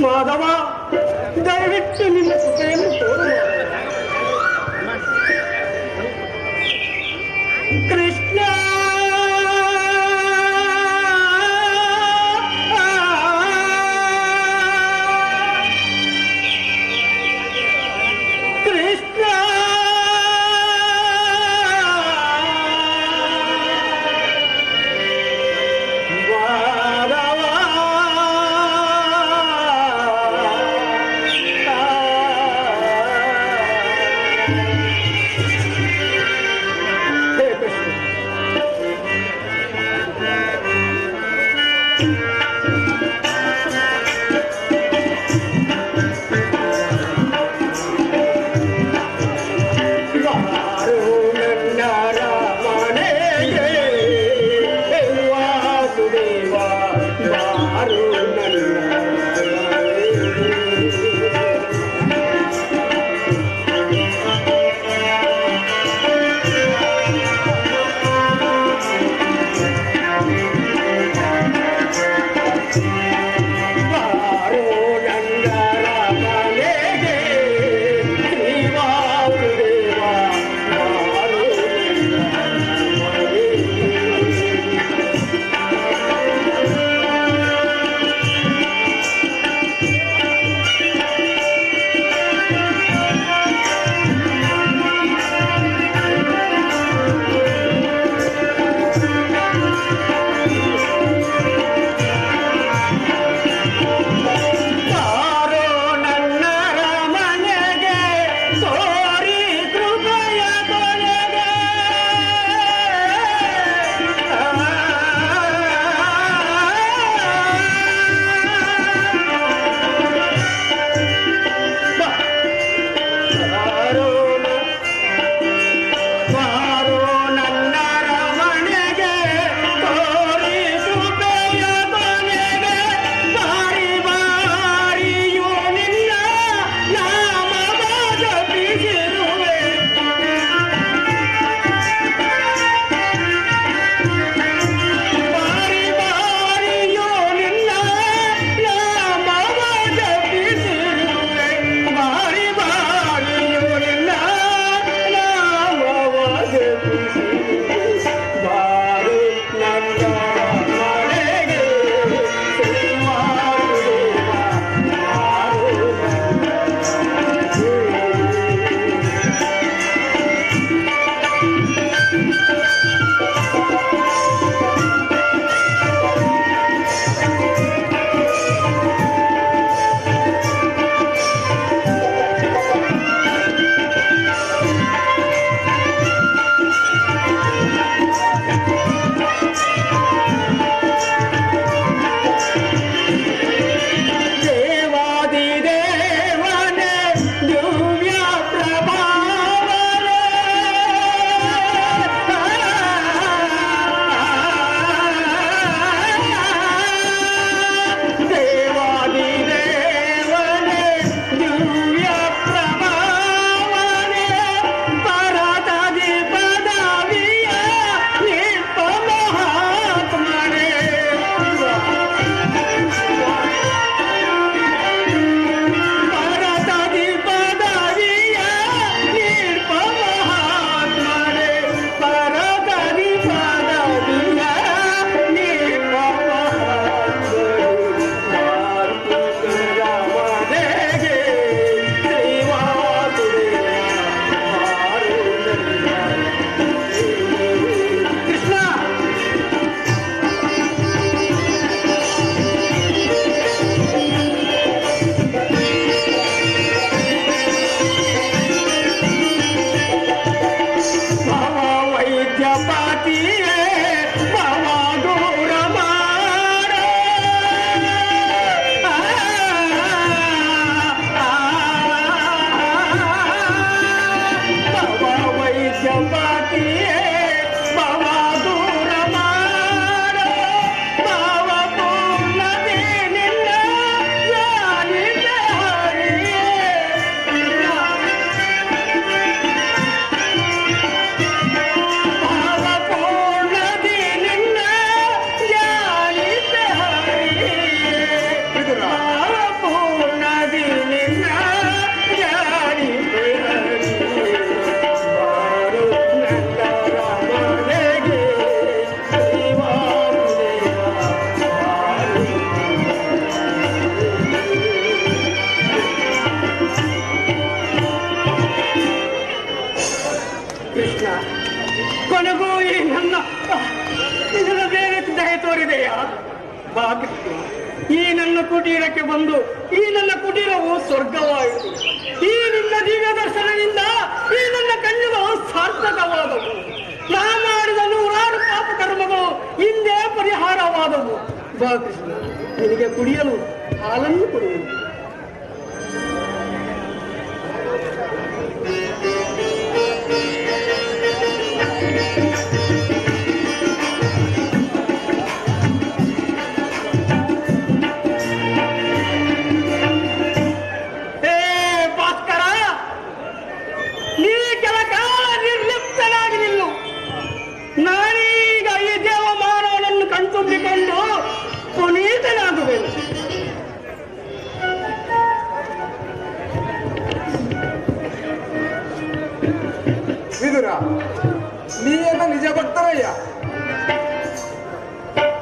ಮಾಧವ, ದಯವಿಟ್ಟು ನಿನ್ನ ಕೃಪೆಯನ್ನು ತೋರು. ಕೃಷ್ಣ ಕುಟೀರಕ್ಕೆ ಬಂದು ಈ ನನ್ನ ಕುಟೀರವು ಸ್ವರ್ಗವಾಯಿತು. ಈ ನಿನ್ನ ದಿವ್ಯ ದರ್ಶನದಿಂದ ಈ ನನ್ನ ಕಣ್ಣುಗಳು ಸಾರ್ಥಕವಾದವು. ನಾ ಮಾಡಿದ ನೂರಾರು ಪಾಪ ಕರ್ಮಗಳು ಹಿಂದೆ ಪರಿಹಾರವಾದವು. ಬಾ ಕೃಷ್ಣ, ನಿನಗೆ ಕುಡಿಯಲು ಹಾಲನ್ನು ಕೊಡುವುದು. ನಾನೀಗ ಈ ದೇವಮಾನವನನ್ನು ಕಣ್ತುಂಬಿಕೊಂಡು ಪುನೀತನಾಗುವೆನು. ವಿದುರ, ನೀಯನ್ನ ನಿಜ ಭಕ್ತರಯ್ಯ.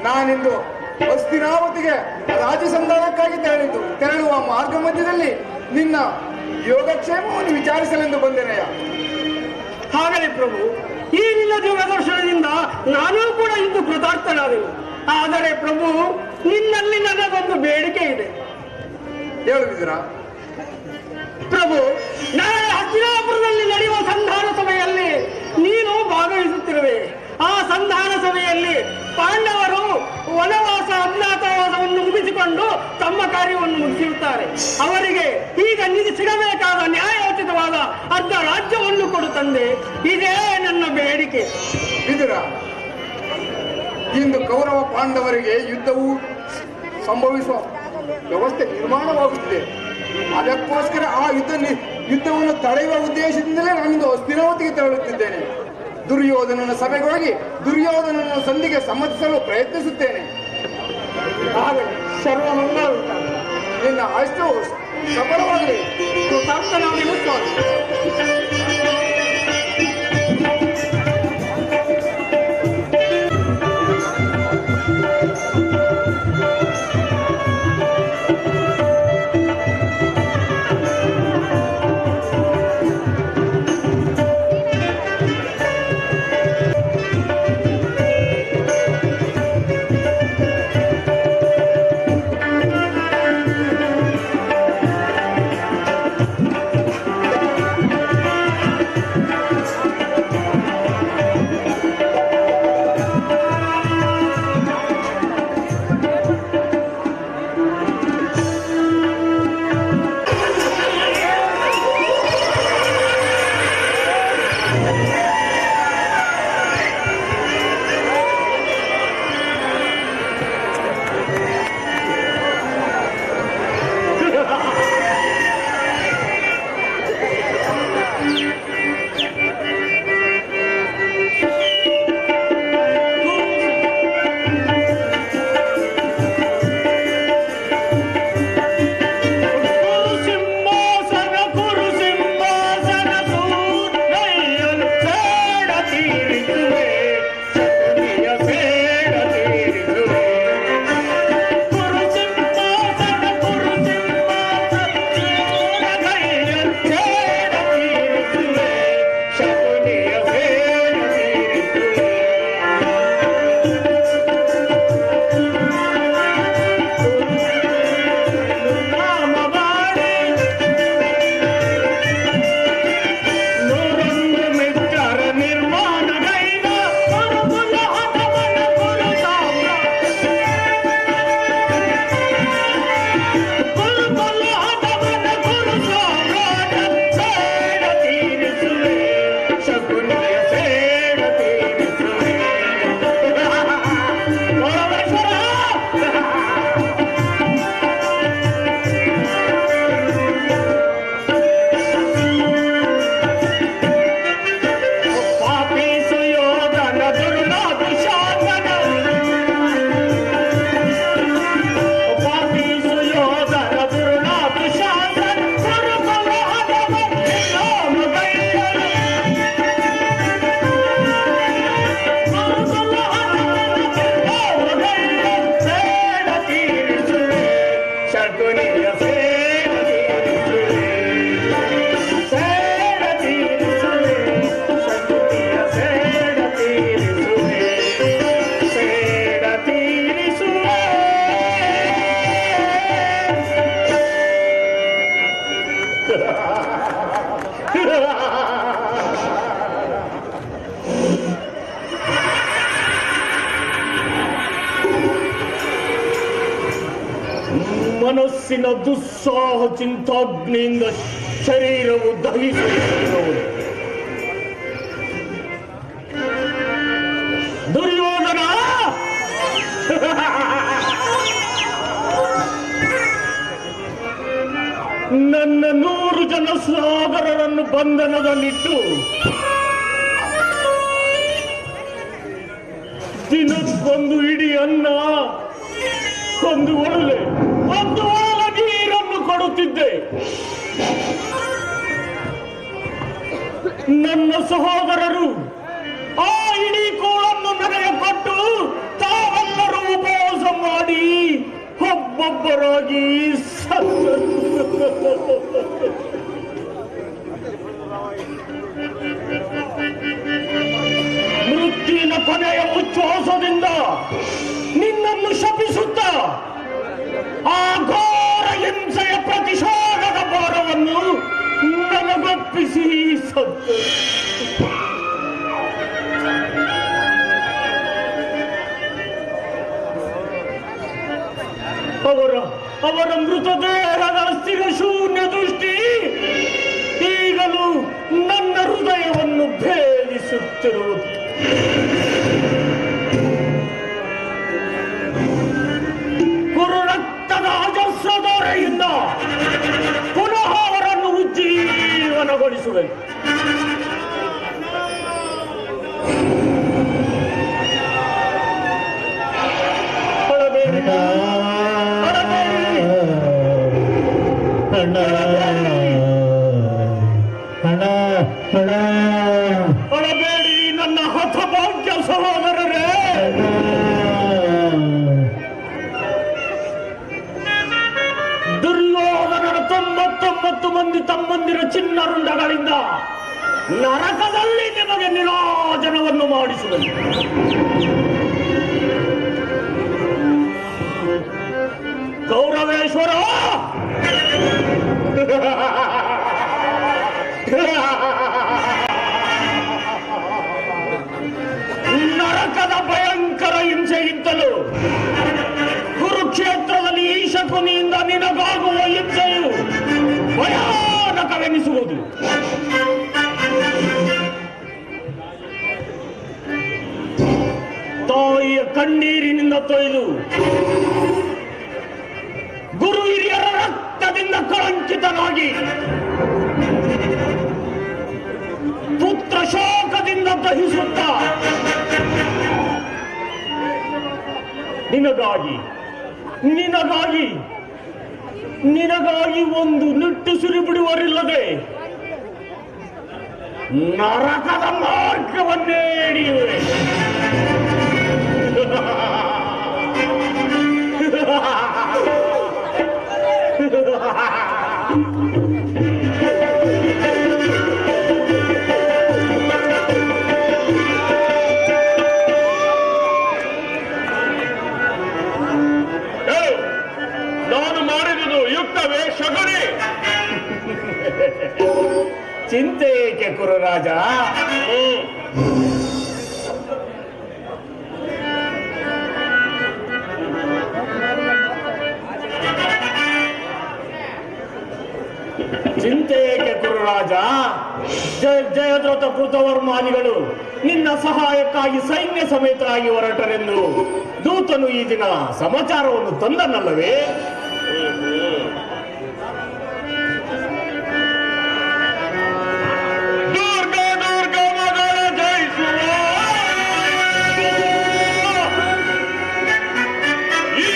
ನಾನಿಂದು ಹಸ್ತಿನಾವತಿಗೆ ರಾಜ್ಯ ಸಂಧಾನಕ್ಕಾಗಿ ತೆರಳುವ ಮಾರ್ಗ ಮಧ್ಯದಲ್ಲಿ ನಿನ್ನ ಯೋಗಕ್ಷೇಮವನ್ನು ವಿಚಾರಿಸಲೆಂದು ಬಂದೇನಯ್ಯ. ಹಾಗಲೇ ಪ್ರಭು, ಈ ನಿನ್ನ ದಿವ್ಯ ದರ್ಶನದಿಂದ ನಾನೂ ಕೂಡ ಇಂದು ಕೃತಾರ್ಥನಾದೆನು. ಆದರೆ ಪ್ರಭು, ನಿನ್ನಲ್ಲಿ ನನಗೊಂದು ಬೇಡಿಕೆ ಇದೆ. ಹೇಳುವಿದ್ರ? ಪ್ರಭು, ನಾಳೆ ಹಸ್ತಿನಾಪುರದಲ್ಲಿ ನಡೆಯುವ ಸಂಧಾನ ಸಭೆಯಲ್ಲಿ ನೀನು ಭಾಗವಹಿಸುತ್ತಿರುವೆ. ಆ ಸಂಧಾನ ಸಭೆಯಲ್ಲಿ ಪಾಂಡವರು ವನವಾಸ ಅಜ್ಞಾತವಾಸವನ್ನು ಮುಗಿಸಿಕೊಂಡು ತಮ್ಮ ಕಾರ್ಯವನ್ನು ಮುಗಿಸಿರುತ್ತಾರೆ. ಅವರಿಗೆ ಈಗ ಸಿಗಬೇಕಾದ ನ್ಯಾಯೋಚಿತವಾದ ಅರ್ಧ ರಾಜ್ಯವನ್ನು ಕೊಡು ತಂದೆ. ಇದೇ ನನ್ನ ಬೇಡಿಕೆ. ವಿದುರ, ಇಂದು ಕೌರವ ಪಾಂಡವರಿಗೆ ಯುದ್ಧವು ಸಂಭವಿಸುವ ವ್ಯವಸ್ಥೆ ನಿರ್ಮಾಣವಾಗುತ್ತಿದೆ. ಅದಕ್ಕೋಸ್ಕರ ಆ ಯುದ್ಧವನ್ನು ತಡೆಯುವ ಉದ್ದೇಶದಿಂದಲೇ ನಾನಿಂದು ಹಸ್ತಿನಾವತಿಗೆ ತೆರಳುತ್ತಿದ್ದೇನೆ. ದುರ್ಯೋಧನನ ಸಭೆಗೆ ಹೋಗಿ ದುರ್ಯೋಧನನ ಸಂಧಿಗೆ ಸಮ್ಮತಿಸಲು ಪ್ರಯತ್ನಿಸುತ್ತೇನೆ. ಸರ್ವಮಂಗಳ ನಿನ್ನ ಆಯ್ತು ಸಫಲವಾಗಲಿ. ಕೃತಾರ್ಥನಾಗಲು ಸ್ವಾಮಿ. ಮನಸ್ಸಿನ ದುಸ್ಸಾಹ ಚಿಂತಾಗ್ನಿಯಿಂದ ಶರೀರವು ದಹಿಸುತ್ತಿರುವುದು. ದುರ್ಯೋಧನ, ನನ್ನ 100 ಜನ ಸಾಗರರನ್ನು ಬಂಧನದಲ್ಲಿಟ್ಟು ದಿನಕ್ಕೊಂದು ಇಡೀ ಅನ್ನ, ಒಂದು ಒಳ್ಳೆ ನೀರನ್ನು ಕೊಡುತ್ತಿದ್ದೆ. ನನ್ನ ಸಹೋದರರು ಆ ಇಡೀ ಕೂಳನ್ನು ನನಗೆ ಕೊಟ್ಟು ತಾವೆಲ್ಲರೂ ಉಪವಾಸ ಮಾಡಿ ಒಬ್ಬೊಬ್ಬರಾಗಿ ಮೃತ್ಯುವಿನ ಕೊನೆಯ ಉಚ್ಛ್ವಾಸದಿಂದ ನಿನ್ನನ್ನು ಶಪಿಸುತ್ತ ಆ ಘೋರ ಹಿಂಸೆಯ ಪ್ರತಿಶೋಧದ ಭಾರವನ್ನು ನನಗೊಪ್ಪಿಸಿ ಸತ್ತು. ಅವರ ಮೃತದೇಹದ ಸ್ಥಿರ ಶೂನ್ಯ ದೃಷ್ಟಿ ಈಗಲೂ ನನ್ನ ಹೃದಯವನ್ನು ಭೇದಿಸುತ್ತಿರುವುದು. ಕುರು ರಕ್ತದ ಅಜಸ್ರದೊರೆಯಿಂದ ಪುನಃ ಅವರನ್ನು ಉಜ್ಜೀವನಗೊಳಿಸುವೆ. ಅಳಬೇಡಿ ನನ್ನ ಹತಭಾಗ್ಯ ಸಹೋದರರೇ. ದುರ್ಯೋಧನರ 99 ಮಂದಿ ತಮ್ಮಂದಿರ ಚಿನ್ನರುಂಡಗಳಿಂದ ನರಕದಲ್ಲಿ ನಿಮಗೆ ನಿರಾಜನವನ್ನು ಮಾಡಿಸುವುದು. ಕೌರವೇಶ್ವರ, ನರಕದ ಭಯಂಕರ ಹಿಂಸೆಗಿಂತಲೂ ಕುರುಕ್ಷೇತ್ರದಲ್ಲಿ ಈ ಶಕುನಿಯಿಂದ ನಿನಗಾಗುವ ಹಿಂಸೆಯು ಭಯಾನಕವೆನಿಸುವುದು. ತಾಯಿಯ ಕಣ್ಣೀರಿನಿಂದ ತೊಯ್ದು ಗುರು ಹಿರಿಯರ ರಕ್ತದಿಂದ ಕಳಂಕಿತನಾಗಿ ಪುತ್ರ ಶೋಕದಿಂದ ದಹಿಸುತ್ತ ನಿನಗಾಗಿ ಒಂದು ನಿಟ್ಟುಸಿರು ಬಿಡುವರಿಲ್ಲದೆ ನರಕದ ಮಾರ್ಗವನ್ನೇ ಹಿಡಿಯುವೆ. ನಾನು ಮಾಡಿದುದು ಯುಕ್ತವೇ ಶಕುನಿ? ಚಿಂತೆ ಏಕೆ ಕುರುರಾಜ? ಚಿಂತೆ ಏಕೆ ಕುರುರಾಜ? ಜಯದ್ರಥ ಕೃತವರ್ಮಾದಿಗಳು ನಿನ್ನ ಸಹಾಯಕ್ಕಾಗಿ ಸೈನ್ಯ ಸಮೇತರಾಗಿ ಹೊರಟರೆಂದು ದೂತನು ಈ ದಿನ ಸಮಾಚಾರವನ್ನು ತಂದನಲ್ಲವೇ? ಈ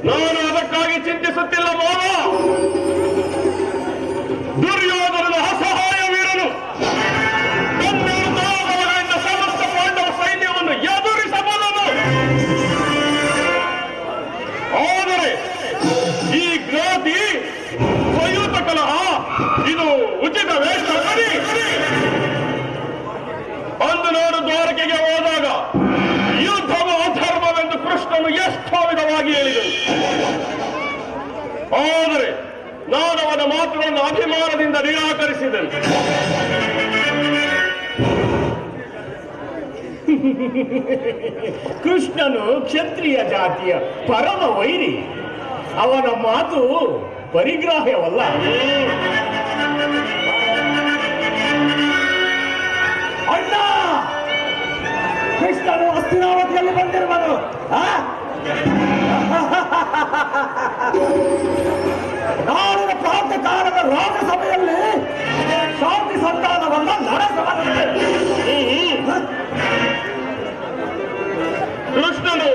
ನಾನು ಅದಕ್ಕಾಗಿ ಚಿಂತಿಸುತ್ತಿಲ್ಲ ಮಾವ. ದುರ್ಯೋಧನನ ಅಸಹಾಯ ವೀರನು ತನ್ನಿಂದ ಸಮಸ್ತ ಪಾಂಡವ ಸೈನ್ಯವನ್ನು ಎದುರಿಸಬಲ್ಲನು. ಆದರೆ ಈ ಜ್ಞಾತಿ ಸಂಯುಕ್ತ ಕಲಹ ಇದು ಉಚಿತವೇ ಸರಿ? ಅಂದು ನಾನು ದ್ವಾರಕೆಗೆ ಹೋದಾಗ ಯುದ್ಧವು ಅಧರ್ಮವೆಂದು ಕೃಷ್ಣನು ಎಷ್ಟೋ ವಿಧವಾಗಿ ಹೇಳಿದನು. ಆದರೆ ನಾನು ಅವನ ಮಾತುಗಳನ್ನು ಅಭಿಮಾನದಿಂದ ನಿರಾಕರಿಸಿದನು. ಕೃಷ್ಣನು ಕ್ಷತ್ರಿಯ ಜಾತಿಯ ಪರಮ ವೈರಿ. ಅವನ ಮಾತು ಪರಿಗ್ರಾಹ್ಯವಲ್ಲ. ಅಣ್ಣ, ಕೃಷ್ಣನು ಹಸ್ತಿನಾವತಿಯಲ್ಲಿ ಬಂದಿರುವನು. ನಾಳಿನ ಪ್ರಾಂತ ಕಾಲದ ರಾಜಸಭೆಯಲ್ಲಿ ಶಾಂತಿ ಸಂಧಾನವನ್ನ ನಡೆಸಬಲ್ಲದೆ. ಕೃಷ್ಣನು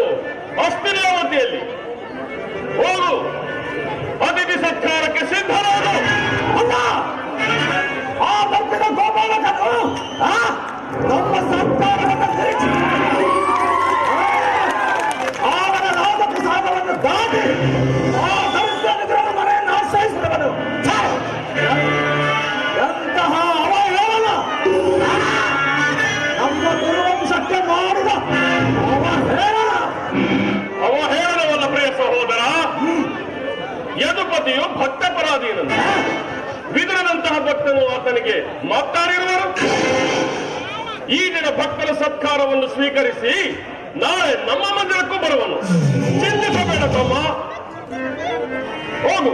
ಹಸ್ತಿನಾವತಿಯಲ್ಲಿ ಹೋಗು, ಅತಿಥಿ ಸತ್ಕಾರಕ್ಕೆ ಸಿದ್ಧರಾದ. ಅಲ್ಲ, ಆ ತಪ್ಪಿದ ಗೋಪಾಲಕನು ನಮ್ಮ ಸರ್ಕಾರವನ್ನು ತಿರುಚಿ ಅವನ ರಾಜಪ್ರಸಾದವನ್ನು ದಾಟಿ ಆ ದರಿದ್ರ ಮನೆಯನ್ನು ಆಶ್ರಯಿಸಿದವನು. ಎಂತಹ ಅವಹೇಳನ! ನಮ್ಮ ಗುರುವಂಶಕ್ಕೆ ಮಾಡಿದ ಅವಹೇಳನ! ಅವಹೇಳನವಲ್ಲ ಪ್ರಿಯ ಸಹೋದರ. ಯದುಪತಿಯು ಭಕ್ತಪರಾಧೀನನು. ವಿದುರನಂತಹ ಭಕ್ತನು ಆತನಿಗೆ ಮಾತಾಡಿರುವರು. ಈ ದಿನ ಭಕ್ತರ ಸತ್ಕಾರವನ್ನು ಸ್ವೀಕರಿಸಿ ನಾಳೆ ನಮ್ಮ ಮಂದಿರಕ್ಕೂ ಬರುವನು. ಚಿಂತಿಸಬೇಡ ತಮ್ಮ, ಹೋಗು.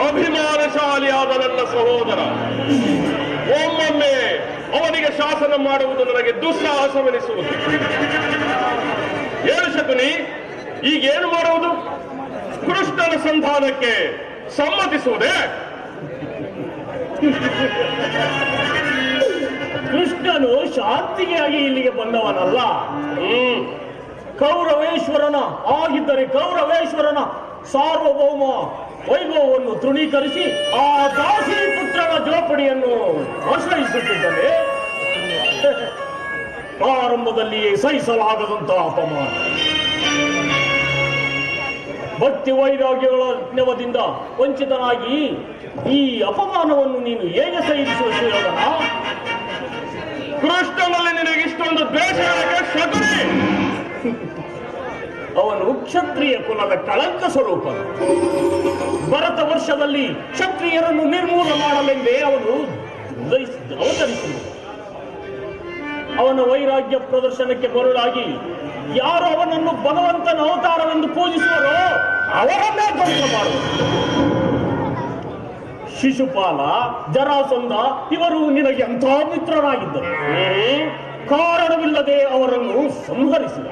ಅಭಿಮಾನಶಾಲಿಯಾದ ನನ್ನ ಸಹೋದರ, ಒಮ್ಮೊಮ್ಮೆ ಅವನಿಗೆ ಶಾಸನ ಮಾಡುವುದು ನನಗೆ ದುಸ್ಸಾಹಸವೆನಿಸುವುದು. ಹೇಳು ಶಕುನಿ, ಈಗೇನು ಮಾಡುವುದು? ಕೃಷ್ಣನ ಸಂಧಾನಕ್ಕೆ ಸಮ್ಮತಿಸುವುದೇ? ಕೃಷ್ಣನು ಶಾಂತಿಗಾಗಿ ಇಲ್ಲಿಗೆ ಬಂದವನಲ್ಲ. ಕೌರವೇಶ್ವರನ ಆಗಿದ್ದರೆ ಕೌರವೇಶ್ವರನ ಸಾರ್ವಭೌಮ ವೈಭವವನ್ನು ತೃಣೀಕರಿಸಿ ಆ ದಾಸಿ ಪುತ್ರನ ಜೋಪಡಿಯನ್ನು ಆಶ್ರಯಿಸುತ್ತಿದ್ದರೆ ಆರಂಭದಲ್ಲಿಯೇ ಸಹಿಸಲಾಗದಂತಹ ಅಪಮಾನ. ಭಕ್ತಿ ವೈರಾಗ್ಯಗಳ ನೆವದಿಂದ ವಂಚಿತನಾಗಿ ಈ ಅಪಮಾನವನ್ನು ನೀನು ಹೇಗೆ ಸಹಿಸುವ ಶ್ರೀಯೋಧನ? ಕೃಷ್ಣನಲ್ಲಿ ನಿನಗೆ ಇಷ್ಟೊಂದು ದ್ವೇಷ ಶಕುನಿ? ಅವನು ಕ್ಷತ್ರಿಯ ಕುಲದ ಕಳಂಕ ಸ್ವರೂಪ. ಭರತ ವರ್ಷದಲ್ಲಿ ಕ್ಷತ್ರಿಯರನ್ನು ನಿರ್ಮೂಲ ಮಾಡಲೆಂದೇ ಅವನು ಅವತರಿಸಿದ. ಅವನ ವೈರಾಗ್ಯ ಪ್ರದರ್ಶನಕ್ಕೆ ಮರುಳಾಗಿ ಯಾರು ಅವನನ್ನು ಭಗವಂತನ ಅವತಾರವೆಂದು ಪೂಜಿಸುವರೋ ಅವರನ್ನೇ ಧ್ವಂಸ ಮಾಡುವರು. ಶಿಶುಪಾಲ, ಜರಾಸಂಧ ಇವರು ನಿನಗೆ ಎಂಥ ಮಿತ್ರರಾಗಿದ್ದರು. ಕಾರಣವಿಲ್ಲದೆ ಅವರನ್ನು ಸಂಹರಿಸಿದ.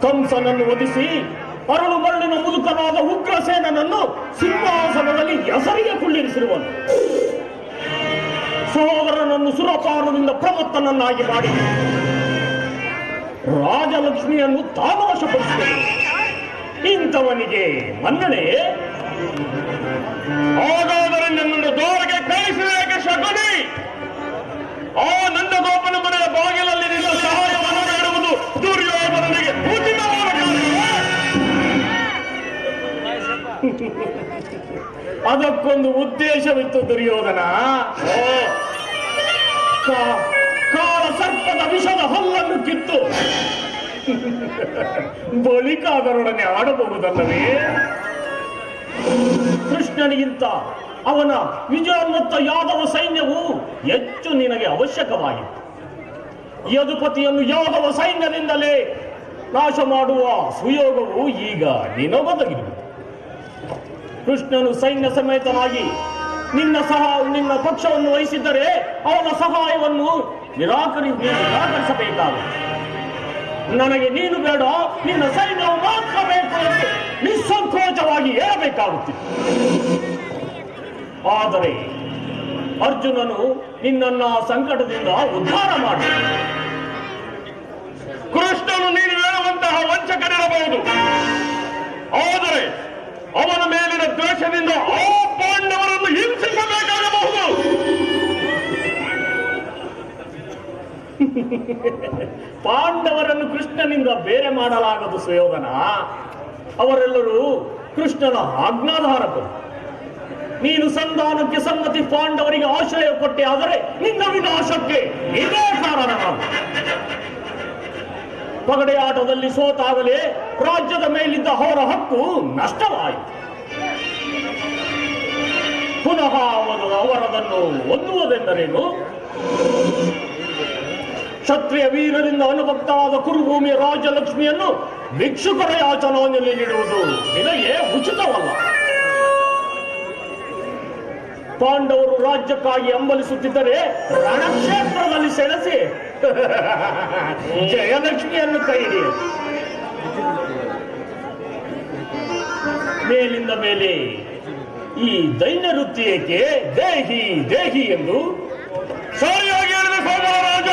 ಕಂಸನನ್ನು ವಧಿಸಿ ಅರಳು ಮರಳಿನ ಮುದುಕನಾದ ಉಗ್ರಸೇನನನ್ನು ಸಿಂಹಾಸನದಲ್ಲಿ ಹೆಸರಿಗೆ ಕುಳ್ಳಿರಿಸಿರುವನು. ಸಹೋದರನನ್ನು ಸುರಪಾನದಿಂದ ಪ್ರಮತ್ತನನ್ನಾಗಿ ಮಾಡಿ ರಾಜಲಕ್ಷ್ಮಿಯನ್ನು ತಾನು ವಶಪಡಿಸಿದರು. ಇಂಥವನಿಗೆ ಮನ್ನಣೆ? ಹಾಗಾದರೆ ನನ್ನನ್ನು ದ್ವಾರಕ್ಕೆ ಕಳಿಸಿದ ಶಕುನಿ? ಆ ನಂದ ಗೋಪನ ಮನೆಯ ಬಾಗಿಲಲ್ಲಿ ನಿನ್ನ ಸಹಾಯವನ್ನು ಬೇಡುವುದು ದುರ್ಯೋಧನನಿಗೆ ಉಚಿತವಾದ ಕಾರ್ಯವೇ? ಅದಕ್ಕೊಂದು ಉದ್ದೇಶವಿತ್ತು ದುರ್ಯೋಧನ. ಕಾಳ ಸರ್ಪದ ವಿಷದ ಹಲ್ಲನ್ನು ಕಿತ್ತು ಬಳಿಕ ಅದರೊಡನೆ ಆಡಬಹುದಲ್ಲವೇ? ಕೃಷ್ಣನಿಗಿಂತ ಅವನ ವಿಜಯೋನ್ಮತ್ತ ಯಾದವ ಸೈನ್ಯವು ಹೆಚ್ಚು ನಿನಗೆ ಅವಶ್ಯಕವಾಗಿತ್ತು. ಯದುಪತಿಯನ್ನು ಯಾದವ ಸೈನ್ಯದಿಂದಲೇ ನಾಶ ಮಾಡುವ ಸುಯೋಗವು ಈಗ ನಿನಗೊದಗಿರುವುದು. ಕೃಷ್ಣನು ಸೈನ್ಯ ಸಮೇತನಾಗಿ ನಿನ್ನ ಪಕ್ಷವನ್ನು ವಹಿಸಿದ್ದರೆ ಅವನ ಸಹಾಯವನ್ನು ನಿರಾಕರಿಸಬೇಕಾಗುತ್ತದೆ. ನನಗೆ ನೀನು ಬೇಡ, ನಿನ್ನ ಸೈನ್ಯವು ಮಾತ್ರ ಬೇಕು ಎಂದು ನಿಸ್ಸಂಕೋಚವಾಗಿ ಹೇಳಬೇಕಾಗುತ್ತಿತ್ತು. ಆದರೆ ಅರ್ಜುನನು ನಿನ್ನನ್ನ ಸಂಕಟದಿಂದ ಉದ್ಧಾರ ಮಾಡಿ. ಕೃಷ್ಣನು ನೀನು ಹೇಳುವಂತಹ ವಂಚಕನಿರಬಹುದು, ಆದರೆ ಅವನ ಮೇಲಿನ ದ್ವೇಷದಿಂದ ಆ ಪಾಂಡವರನ್ನು ಹಿಂಸಿಸಬೇಕಾಗಬಹುದು. ಪಾಂಡವರನ್ನು ಕೃಷ್ಣನಿಂದ ಬೇರೆ ಮಾಡಲಾಗದು ಸುಯೋಧನ. ಅವರೆಲ್ಲರೂ ಕೃಷ್ಣನ ಆಜ್ಞಾಧಾರಕರು. ನೀನು ಸಂಧಾನಕ್ಕೆ ಸಮ್ಮತಿ ಪಾಂಡವರಿಗೆ ಆಶ್ರಯ ಕೊಟ್ಟೆ, ಆದರೆ ನಿನ್ನ ವಿನಾಶಕ್ಕೆ ಇದೇ ಕಾರಣ. ಪಗಡೆ ಆಟದಲ್ಲಿ ಸೋತಾಗಲೇ ರಾಜ್ಯದ ಮೇಲಿದ್ದ ಅವರ ಹಕ್ಕು ನಷ್ಟವಾಯಿತು. ಪುನಃ ಅವರದನ್ನು ಹೊಂದುವುದೆಂದರೇನು? ಕ್ಷತ್ರಿಯ ವೀರರಿಂದ ಅನುಭಕ್ತಾದ ಕುರುಭೂಮಿಯ ರಾಜ್ಯಲಕ್ಷ್ಮಿಯನ್ನು ಭಿಕ್ಷುಕರ ಯಾಚನೆಯಲ್ಲಿ ನೀಡುವುದು ನಿನಗೆ ಉಚಿತವಲ್ಲ. ಪಾಂಡವರು ರಾಜ್ಯಕ್ಕಾಗಿ ಹಂಬಲಿಸುತ್ತಿದ್ದರೆ ರಣಕ್ಷೇತ್ರದಲ್ಲಿ ಸೆಳೆಸಿ ಜಯಲಕ್ಷ್ಮಿಯನ್ನು ಕೈ ಹಿಡಿಯ. ಮೇಲಿಂದ ಮೇಲೆ ಈ ದೈನ್ಯ ವೃತ್ತಿ ಏಕೆ? ದೇಹಿ ದೇಹಿ ಎಂದು ಸರಿಯಾಗಿ ಹೇಳಿದ ಸೋದರ ರಾಜ.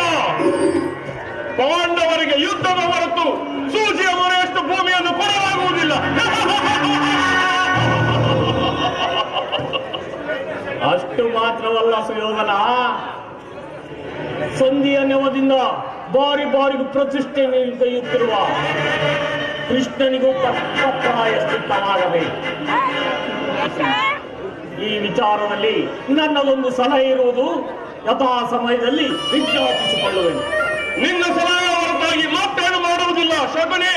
ಪಾಂಡವರಿಗೆ ಯುದ್ಧದ ಹೊರತು ಸೂಚಿಯ ಮೊರೆಯಷ್ಟು ಭೂಮಿಯನ್ನು ಕೊಡಲಾಗುವುದಿಲ್ಲ. ಅಷ್ಟು ಮಾತ್ರವಲ್ಲ ಸುಯೋಧನ, ಸಂಧಿಯ ನೆವದಿಂದ ಬಾರಿ ಬಾರಿಗೂ ಪ್ರತಿಷ್ಠೆ ಕೈಯುತ್ತಿರುವ ಕೃಷ್ಣನಿಗೂ ತಕ್ಕ ಪ್ರಾಯಶ್ಚಿತ್ತವಾಗಬೇಕು. ಈ ವಿಚಾರದಲ್ಲಿ ನನ್ನದೊಂದು ಸಲಹೆ ಇರುವುದು, ಯಥಾ ಸಮಯದಲ್ಲಿ ವಿಜ್ಞಾಪಿಸಿಕೊಳ್ಳುವೆನು. ನಿನ್ನ ಸಲಹೆ ಹೊರತಾಗಿ ಮಾತೇನು ಮಾಡುವುದಿಲ್ಲ ಶಕುನಿ.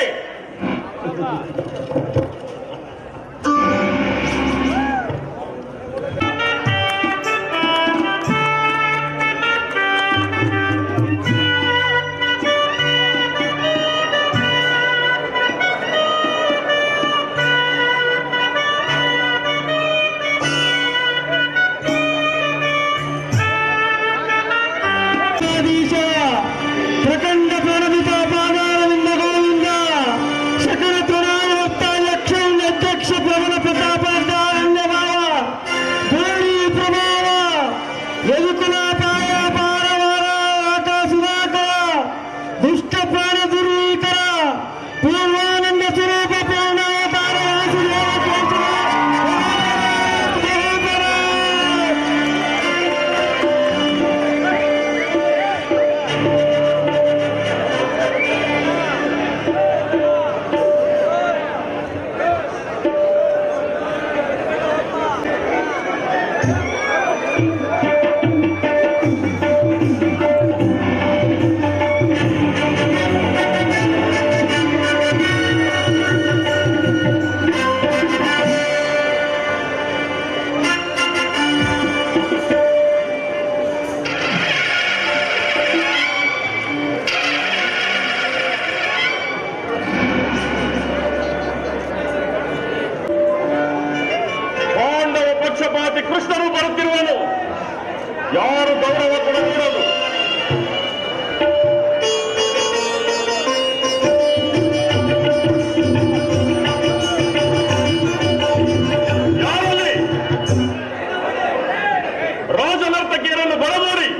ಪ್ರಖಂಡ ಪ್ರಣಮಿತ ಪಾದಾರವಿಂದ ಗೋವಿಂದ ಸಕಲ ಪ್ರಣಾಮವತ್ತ ಲಕ್ಷ್ಮಣ ಅಧ್ಯಕ್ಷ ಪ್ರಬಲ ಪ್ರತಾಪಾರಣ್ಯ ಭಾವ ಧೋಳಿ ಪ್ರಭಾವ ಯದುಕುಲಾಪಾಯ ಪಾರವಾರ ಆಕಾಶುರಾಕರ ದುಷ್ಟ ಪ್ರಾಣ ದುರ್ವೀಕರ ಪೂರ್ವಾನಂದ ಸ್ವರೂಪ ಪೂರ್ಣಾವತಾರ ವಾಸುದೇವ ಕೇಶವ ಪಕ್ಷಪಾತಿ ಕೃಷ್ಣನು ಬರುತ್ತಿರುವನು. ಯಾರು ಗೌರವ ಕೊಡದಿರದು. ಯಾರಲ್ಲಿ ರಾಜನರ್ತಕಿಯರನ್ನು ಬರದೂರಿ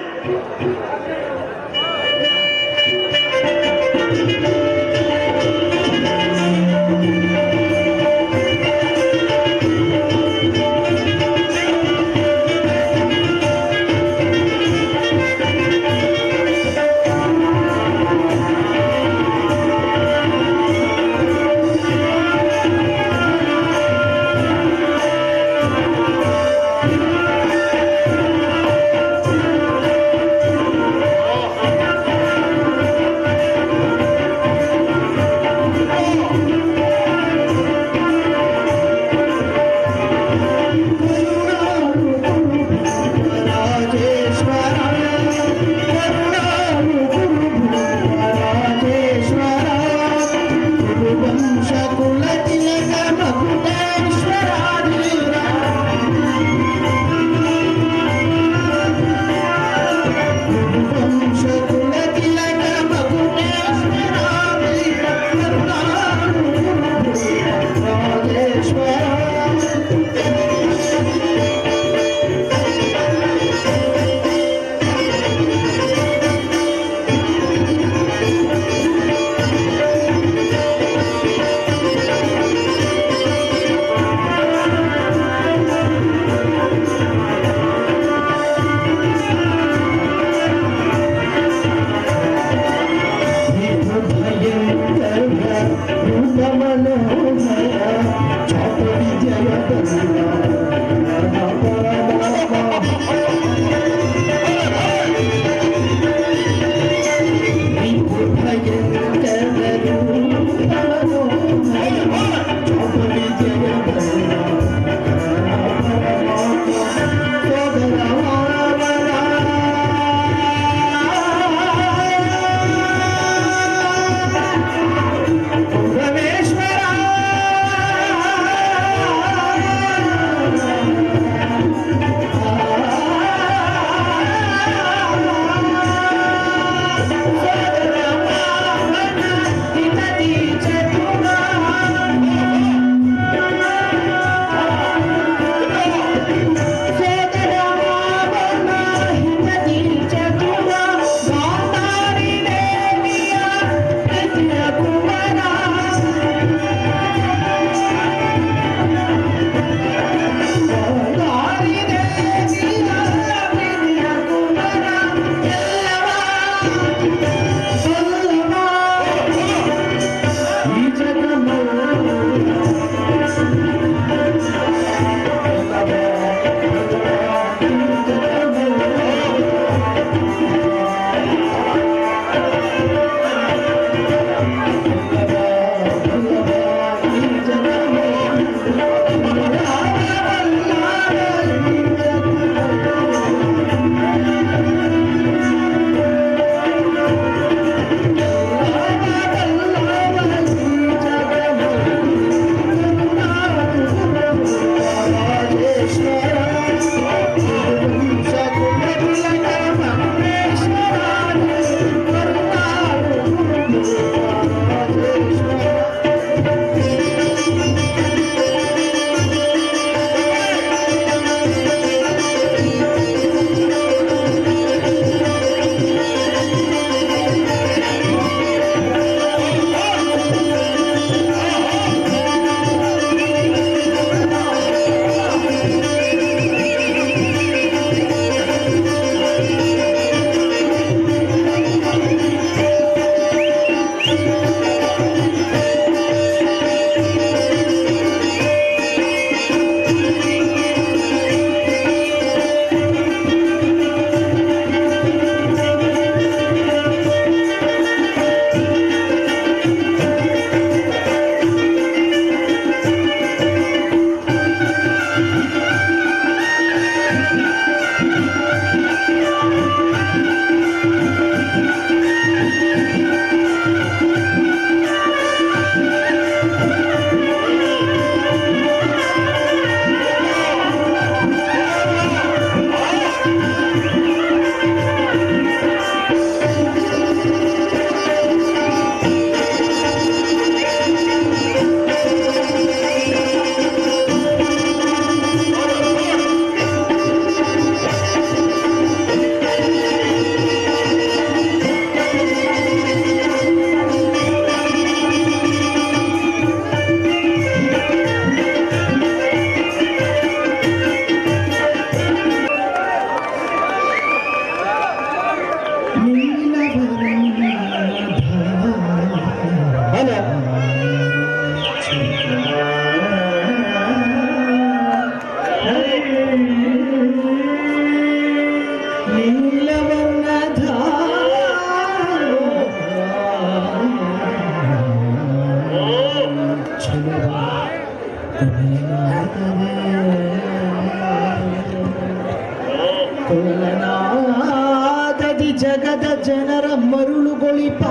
ಕೊಲನಾದದಿ ಜಗದ ಜನರ ಮರುಳುಗೊಳಿಪ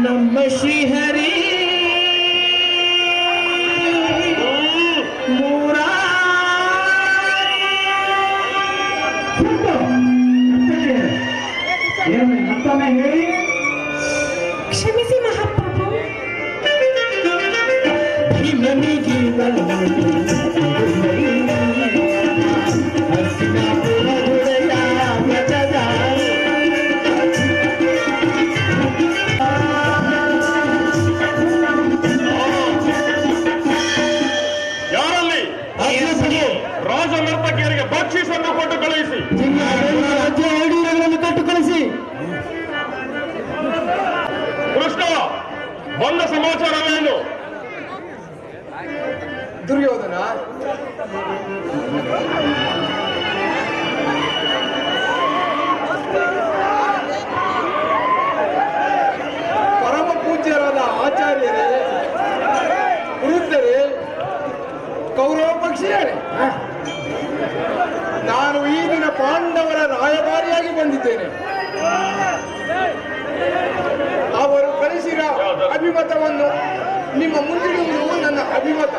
ನಮ್ಮ ಶ್ರೀಹರಿ ಹೇಳಿ. ಕ್ಷಮಿಸಿ ಮಹಾಪ್ರಭು. ಯಾರಲ್ಲಿ ರಾಜ ನರ್ತಕಿಯರಿಗೆ ಬಕ್ಷಿಸನ್ನು ಕೊಟ್ಟು ಕಳುಹಿಸಿ. ಕಟ್ಟು ಕಳಿಸಿ. ಕೃಷ್ಣ, ಬಂದ ಸಮಾಚಾರವೇನು? ದುರ್ಯೋಧನ, ಪರಮ ಪೂಜ್ಯರಾದ ಆಚಾರ್ಯರೇ, ವೃದ್ಧರೇ, ಕೌರವ ಪಕ್ಷಿಯರೇ, ನಾನು ಈ ದಿನ ಪಾಂಡವರ ರಾಯಭಾರಿಯಾಗಿ ಬಂದಿದ್ದೇನೆ. ಅವರು ಕಳಿಸಿದ ಅಭಿಮತವನ್ನು ನಿಮ್ಮ ಮುಂದಿಡುವುದು ನನ್ನ ಅಭಿಮತ.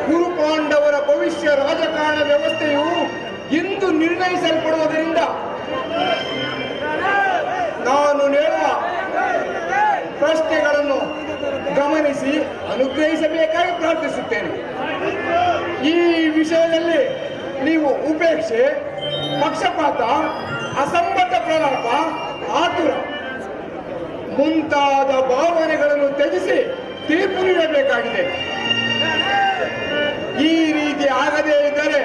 ಗುರು ಪಾಂಡವರ ಭವಿಷ್ಯ ರಾಜಕಾರಣ ವ್ಯವಸ್ಥೆಯು ಇಂದು ನಿರ್ಣಯಿಸಲ್ಪಡುವುದರಿಂದ ನಾನು ಹೇಳುವ ಪ್ರಶ್ನೆಗಳನ್ನು ಗಮನಿಸಿ ಅನುಗ್ರಹಿಸಬೇಕಾಗಿ ಪ್ರಾರ್ಥಿಸುತ್ತೇನೆ. ಈ ವಿಷಯದಲ್ಲಿ ನೀವು ಉಪೇಕ್ಷೆ, ಪಕ್ಷಪಾತ, ಅಸಂಬದ್ಧ ಪ್ರಲಾಪ, ಆತುರ ಮುಂತಾದ ಭಾವನೆಗಳನ್ನು ತ್ಯಜಿಸಿ ತೀರ್ಪು ನೀಡಬೇಕಾಗಿದೆ. ಈ ರೀತಿ ಆಗದೇ ಇದ್ದರೆ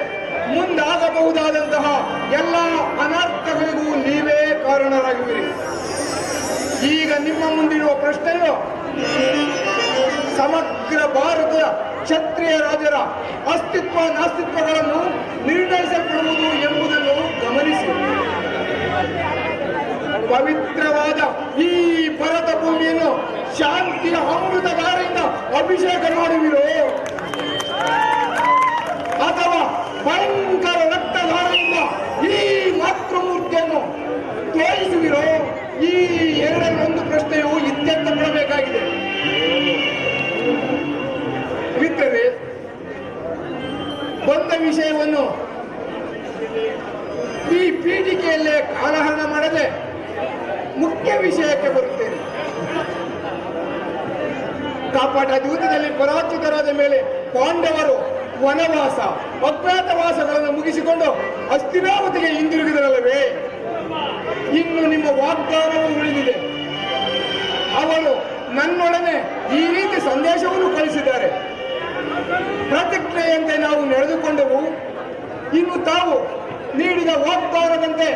ಮುಂದಾಗಬಹುದಾದಂತಹ ಎಲ್ಲ ಅನರ್ಥಗಳಿಗೂ ನೀವೇ ಕಾರಣರಾಗುವಿರಿ. ಈಗ ನಿಮ್ಮ ಮುಂದಿರುವ ಪ್ರಶ್ನೆಯು ಸಮಗ್ರ ಭಾರತದ ಕ್ಷತ್ರಿಯ ರಾಜರ ಅಸ್ತಿತ್ವ ನಾಸ್ತಿತ್ವಗಳನ್ನು ನಿರ್ಣಯಿಸಲ್ಪಡುವುದು ಎಂಬುದನ್ನು ಗಮನಿಸಿ. ಪವಿತ್ರವಾದ ಈ ಭರತ ಭೂಮಿಯನ್ನು ಶಾಂತಿಯ ಅಮೃತಧಾರೆಯಿಂದ ಅಭಿಷೇಕ ಮಾಡುವಿರೋ ಅಥವಾ ಭಯಂಕರ ರಕ್ತಧಾರೆಯಿಂದ ಈ ಮಾತೃಮೂರ್ತಿಯನ್ನು ತೋರಿಸುವಿರೋ? ಈ ಎರಡರಲ್ಲೊಂದು ಪ್ರಶ್ನೆಯು ಇತ್ಯರ್ಥಪಡಬೇಕಾಗಿದೆ. ಮಿತ್ರರೇ, ಬಂದ ವಿಷಯವನ್ನು ಈ ಪೀಠಿಕೆಯಲ್ಲೇ ಕಾಲಹರಣ ಮಾಡದೆ ಮುಖ್ಯ ವಿಷಯಕ್ಕೆ ಬರುತ್ತೇನೆ. ಕಾಪಾಟ ದ್ಯೂತದಲ್ಲಿ ಪರಾಜಿತರಾದ ಮೇಲೆ ಪಾಂಡವರು ವನವಾಸ, ಅಜ್ಞಾತವಾಸಗಳನ್ನು ಮುಗಿಸಿಕೊಂಡು ಹಸ್ತಿನಾವತಿಗೆ ಹಿಂದಿರುಗಿದರಲ್ಲವೇ? ಇನ್ನು ನಿಮ್ಮ ವಾಗ್ದಾನವು ಉಳಿದಿದೆ. ಅವರು ನನ್ನೊಡನೆ ಈ ರೀತಿ ಸಂದೇಶವನ್ನು ಕಳಿಸಿದ್ದಾರೆ. ಪ್ರತಿಜ್ಞೆಯಂತೆ ನಾವು ನಡೆದುಕೊಂಡೆವು. ಇನ್ನು ತಾವು ನೀಡಿದ ವಾಗ್ದಾನದಂತೆ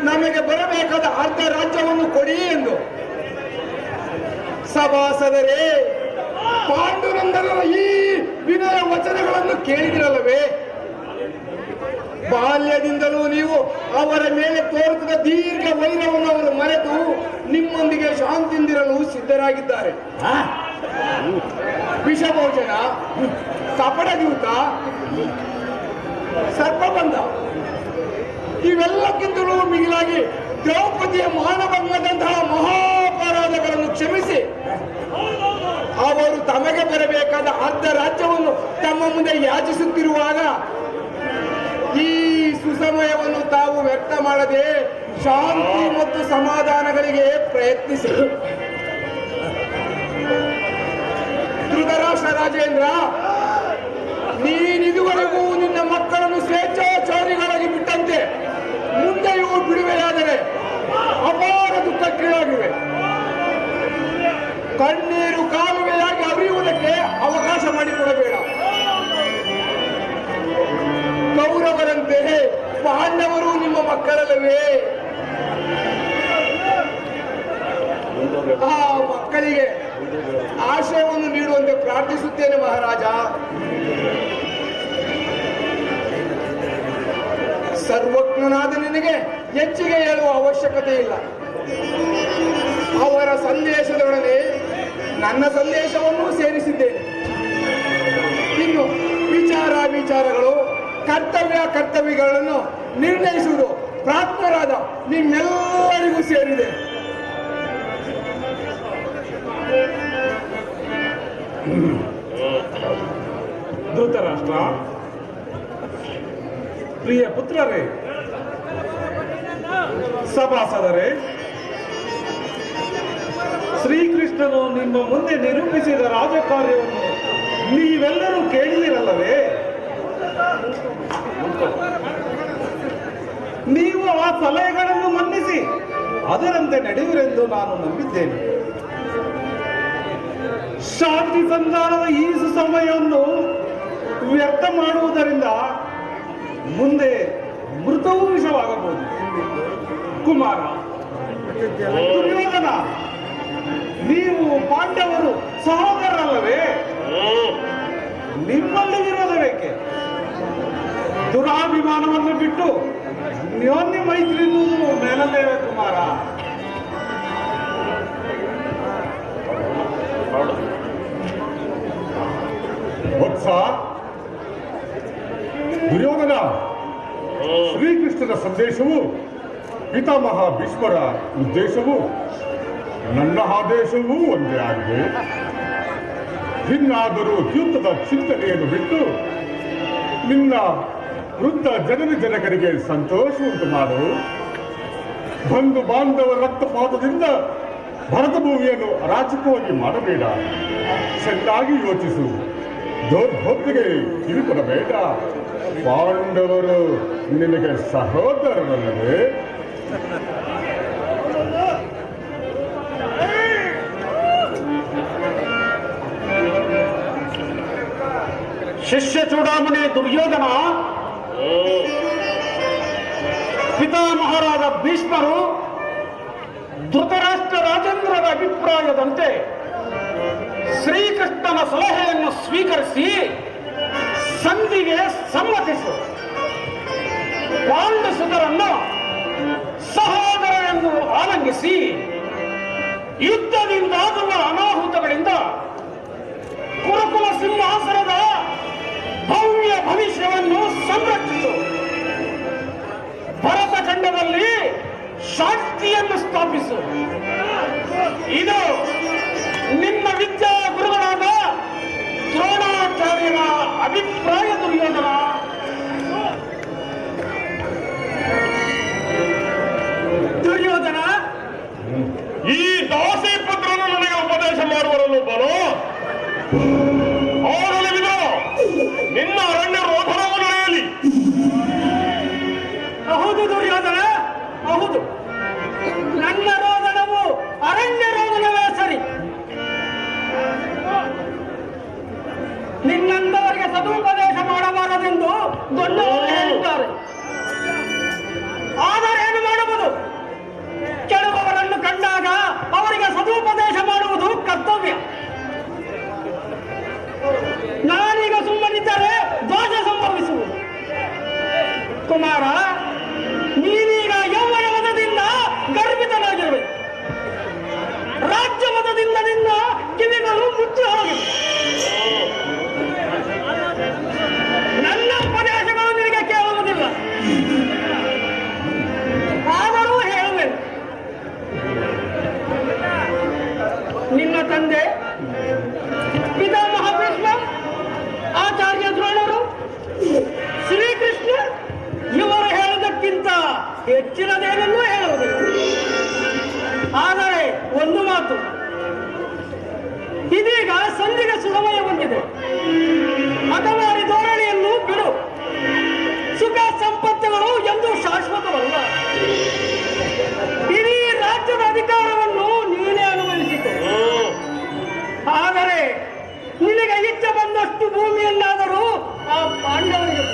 ನಮಗೆ ಬರಬೇಕಾದ ಅರ್ಧ ರಾಜ್ಯವನ್ನು ಕೊಡಿ ಎಂದು. ಸಭಾಸದರೇ, ಪಾಂಡುರಂಗರ ಈ ವಿನಯ ವಚನಗಳನ್ನು ಕೇಳಿದಿರಲ್ಲವೇ? ಬಾಲ್ಯದಿಂದಲೂ ನೀವು ಅವರ ಮೇಲೆ ತೋರುತ್ತಿದ್ದ ದೀರ್ಘ ವೈರವನ್ನು ಅವರು ಮರೆತು ನಿಮ್ಮೊಂದಿಗೆ ಶಾಂತಿಯಿಂದಿರಲು ಸಿದ್ಧರಾಗಿದ್ದಾರೆ. ವಿಷಭೋಜನ, ಕಪಟದ್ಯೂತ, ಸರ್ಪಬಂಧ ಇವೆಲ್ಲಕ್ಕಿಂತಲೂ ಮಿಗಿಲಾಗಿ ದ್ರೌಪದಿಯ ಮಾನಭಂಗದಂತಹ ಮಹಾಪರಾಧಗಳನ್ನು ಕ್ಷಮಿಸಿ ಅವರು ತಮಗೆ ಬರಬೇಕಾದ ಅರ್ಧ ರಾಜ್ಯವನ್ನು ತಮ್ಮ ಮುಂದೆ ಯಾಚಿಸುತ್ತಿರುವಾಗ ಈ ಸುಸಮಯವನ್ನು ತಾವು ವ್ಯಕ್ತ ಮಾಡದೆ ಶಾಂತಿ ಮತ್ತು ಸಮಾಧಾನಗಳಿಗೆ ಪ್ರಯತ್ನಿಸಿ. ಧೃತರಾಷ್ಟ್ರ ರಾಜೇಂದ್ರ, ನೀನಿದುವರೆಗೂ ನಿನ್ನ ಮಕ್ಕಳನ್ನು ಸ್ವೇಚ್ಛಾಚಾರಿಗಳಾಗಿ ಬಿಟ್ಟಂತೆ ಮುಂದೆಯೂ ಬಿಡುವೆಯಾದರೆ ಅಪಾರ ದುಃಖಕ್ಕೀಡಾಗಿವೆ. ಕಣ್ಣೀರು ಕಾಲುವೆಯಾಗಿ ಹರಿಯುವುದಕ್ಕೆ ಅವಕಾಶ ಮಾಡಿಕೊಡಬೇಡ. ಪಾಂಡವರು ನಿಮ್ಮ ಮಕ್ಕಳಲ್ಲವೇ? ಆ ಮಕ್ಕಳಿಗೆ ಆಶಯವನ್ನು ನೀಡುವಂತೆ ಪ್ರಾರ್ಥಿಸುತ್ತೇನೆ ಮಹಾರಾಜ. ಸರ್ವಜ್ಞನಾದ ನಿನಗೆ ಹೆಚ್ಚಿಗೆ ಹೇಳುವ ಅವಶ್ಯಕತೆ ಇಲ್ಲ. ಅವರ ಸಂದೇಶದೊಡನೆ ನನ್ನ ಸಂದೇಶವನ್ನು ಸೇರಿಸಿದ್ದೇನೆ. ಇನ್ನು ವಿಚಾರಗಳು ಕರ್ತವ್ಯಗಳನ್ನು ನಿರ್ಣಯಿಸುವುದು ಪ್ರಾಜ್ಞರಾದ ನಿಮ್ಮೆಲ್ಲರಿಗೂ ಸೇರಿದೆ. ಧೃತರಾಷ್ಟ್ರ, ಪ್ರಿಯ ಪುತ್ರರೇ, ಸಭಾಸದರೇ, ಶ್ರೀಕೃಷ್ಣನು ನಿಮ್ಮ ಮುಂದೆ ನಿರೂಪಿಸಿದ ರಾಜಕಾರ್ಯವನ್ನು ನೀವೆಲ್ಲರೂ ಕೇಳಿದಿರಲ್ಲವೇ? ನೀವು ಆ ಸಲಹೆಗಳನ್ನು ಮನ್ನಿಸಿ ಅದರಂತೆ ನಡೆಯುವಿರೆಂದು ನಾನು ನಂಬಿದ್ದೇನೆ. ಶಾಂತಿ ಸಂಧಾನದ ಈ ಸಮಯವನ್ನು ವ್ಯರ್ಥ ಮಾಡುವುದರಿಂದ ಮುಂದೆ ಮೃತವೂ ವಿಷವಾಗಬಹುದು. ಕುಮಾರ, ದುರ್ಯೋಧನ, ನೀವು ಪಾಂಡವರು ಸಹೋದರರಲ್ಲವೇ? ನಿಮ್ಮಲ್ಲಿ ವಿರೋಧವೇಕೆ? ದುರಾಭಿಮಾನವನ್ನು ಬಿಟ್ಟು ಅನ್ಯೋನ್ಯ ಮೈತ್ರಿ ಎನ್ನುವುದು ಮೇಲಲ್ಲವೇ ಕುಮಾರ? ವತ್ಸ, ದುರ್ಯೋಧನ, ಶ್ರೀಕೃಷ್ಣನ ಸಂದೇಶವು ಪಿತಾಮಹ ಭೀಷ್ಮರ ಉದ್ದೇಶವು ನನ್ನ ಆದೇಶವೂ ಒಂದೇ ಆಗಿದೆ. ಇನ್ನಾದರೂ ಯುದ್ಧದ ಚಿಂತನೆಯನ್ನು ಬಿಟ್ಟು ನಿನ್ನ ವೃದ್ಧ ಜನರಿಗೆ ಸಂತೋಷ ಉಂಟು ಮಾಡು. ಬಂಧು ಬಾಂಧವರ ರಕ್ತಪಾತದಿಂದ ಭರತ ಭೂಮಿಯನ್ನು ಅರಾಜಕವಾಗಿ ಮಾಡಬೇಡ. ಚೆನ್ನಾಗಿ ಯೋಚಿಸು. ದೌರ್ಭದ್ರಿಗೆ ಕಿರುಕೊಡಬೇಡ. ಪಾಂಡವರು ನಿನಗೆ ಸಹೋದರರಲ್ಲವೇ? ಶಿಷ್ಯ ಚೂಡಾಮಣಿ ದುರ್ಯೋಧನ, ಪಿತಾಮಹರಾದ ಭೀಷ್ಮರು ಧೃತರಾಷ್ಟ್ರ ರಾಜೇಂದ್ರರ ಅಭಿಪ್ರಾಯದಂತೆ ಶ್ರೀಕೃಷ್ಣನ ಸಲಹೆಯನ್ನು ಸ್ವೀಕರಿಸಿ ಸಂಧಿಗೆ ಸಮ್ಮತಿಸು. ಪಾಂಡಸುತರನ್ನು ಸಹೋದರರೆಂದು ಆನಂದಿಸಿ ಯುದ್ಧದಿಂದಾಗುವ ಅನಾಹುತಗಳಿಂದ ಕುರುಕುಲ ಸಿಂಹಾಸನದ ಭವ್ಯ ಭವಿಷ್ಯವನ್ನು ಸಂರಕ್ಷಿಸು. ಭರತ ಖಂಡದಲ್ಲಿ ಶಾಂತಿಯನ್ನು ಸ್ಥಾಪಿಸು. ಇದು ನಿಮ್ಮ ವಿದ್ಯಾ ಗುರುಗಳಾದ ದ್ರೋಣಾಚಾರ್ಯರ ಅಭಿಪ್ರಾಯ. ದುರ್ಯೋಧನ, ದುರ್ಯೋಧನ, ಈ ದಾಸಿ ಪುತ್ರನು ನನಗೆ ಉಪದೇಶ ಮಾಡುವರನ್ನು ಬರೋ ಅವರಲ್ಲಿವಿದು ನಿನ್ನ ಅರಣ್ಯ ರೋಧನವು ನಡೆಯಲಿ. ಹೌದು ದುರ್ಯೋಧನ, ಹೌದು. ನನ್ನ ರೋದನವು ಅರಣ್ಯ ರೋದನವೇ ಸರಿ. ನಿನ್ನಂತವರಿಗೆ ಸದುಪದೇಶ ಮಾಡಬಾರದೆಂದು ದೊಡ್ಡವರು ಹೇಳಿದ್ದಾರೆ. ಆದರೆ ಏನು ಮಾಡುವುದು? ಕೆಡುವವರನ್ನು ಕಂಡಾಗ ಅವರಿಗೆ ಸದುಪದೇಶ ಮಾಡುವುದು ಕರ್ತವ್ಯ. ನಾನೀಗ ಸುಮ್ಮನಿದ್ದರೆ ದೋಷ ಸಂಭವಿಸುವುದು. ಕುಮಾರ, ನೀನೀಗ ಯೌವನ ಮತದಿಂದ ಗರ್ಭಿತನಾಗಿರಬೇಕು. ರಾಜ್ಯ ಮತದಿಂದ ನಿನ್ನ ಕಿವಿಗಳು ಮುಚ್ಚಿ ಹೋಗಿವೆ. ನನ್ನ ಉಪದೇಶಗಳು ನಿನಗೆ ಕೇಳುವುದಿಲ್ಲ. ಆದರೂ ಹೇಳುವೆನು. ನಿನ್ನ ತಂದೆ ಪಿತಾಮಹ ಭೀಷ್ಮ, ಆಚಾರ್ಯ ದ್ರೋಣರು, ಶ್ರೀಕೃಷ್ಣ ಇವರು ಹೇಳುವುದಕ್ಕಿಂತ ಹೆಚ್ಚಿನದೇನನ್ನೂ ಹೇಳುವುದಿಲ್ಲ. ಆದರೆ ಒಂದು ಮಾತು, ಇದೀಗ ಸಂಧಿಗೆ ಸಮಯ ಬಂದಿದೆ. ಅಗವಾರಿ ಧೋರಣೆಯನ್ನು ಬಿಡು. ಸುಖ ಸಂಪತ್ತುಗಳು ಎಂದು ಶಾಶ್ವತವಲ್ಲ. ಇಡೀ ರಾಜ್ಯದ ಅಧಿಕಾರವನ್ನು ನೀನೇ ಅನುಭವಿಸಿತು. ಆದರೆ ನಿನಗೆ ಇಚ್ಛೆ ಬಂದಷ್ಟು ಭೂಮಿಯನ್ನಾದರೂ ಆ ಪಾಂಡವರಿಗೆ.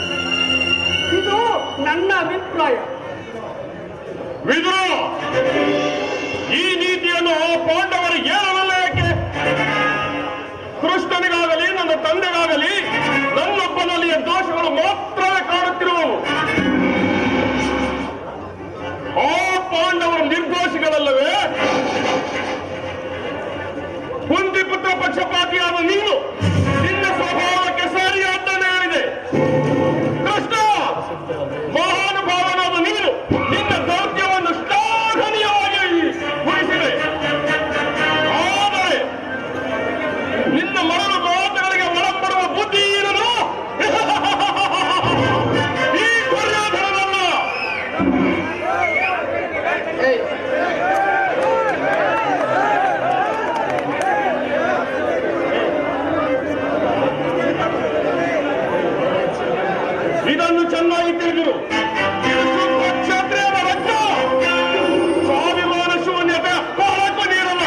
ಇದು ನನ್ನ ಅಭಿಪ್ರಾಯ. ವಿದುರ, ಈ ನೀತಿಯನ್ನು ಪಾಂಡವರಿಗೆ ಹೇಳಲ್ಲ ಯಾಕೆ? ಕೃಷ್ಣನಿಗಾಗಲಿ ನನ್ನ ತಂದೆಗಾಗಲಿ ನನ್ನೊಬ್ಬನಲ್ಲಿಯ ದೋಷಗಳು ಮಾತ್ರವೇ ಕಾಣುತ್ತಿರುವವು. ಆ ಪಾಂಡವರು ನಿರ್ದೋಷಿಗಳಲ್ಲವೇ? ಕುಂತಿಪುತ್ರ ಪಕ್ಷಪಾತಿಯಾದ ನೀನು ನಿನ್ನ ಸ್ವಭಾವಕ್ಕೆ ಸರಿಯಾದ್ದನ್ನು ಹೇಳಿದೆ. ಕೃಷ್ಣ, ಮಹಾನುಭಾವನಾದ ನೀನು ನಿನ್ನ ದೌತ್ಯವನ್ನು ಶ್ಲಾಘನೀಯವಾಗಿ ಮುಗಿಸಿದೆ. ಆದರೆ ನಿನ್ನ ಮರಳು ಮಾತುಗಳಿಗೆ ಒಳಪಡುವ ಬುದ್ಧಿ ಇರಲು ಈ ದುರ್ಯೋಧನನಲ್ಲ. ಇದನ್ನು ಚೆನ್ನಾಗಿ ತಿಳಿದಿರು. ಇದು ಶುದ್ಧ ಕ್ಷತ್ರಿಯರ ರಕ್ತ. ಸ್ವಾಭಿಮಾನ ಶೂನ್ಯತೆ ಕಾಲಕ್ಕೂ ನೀರಲ್ಲ.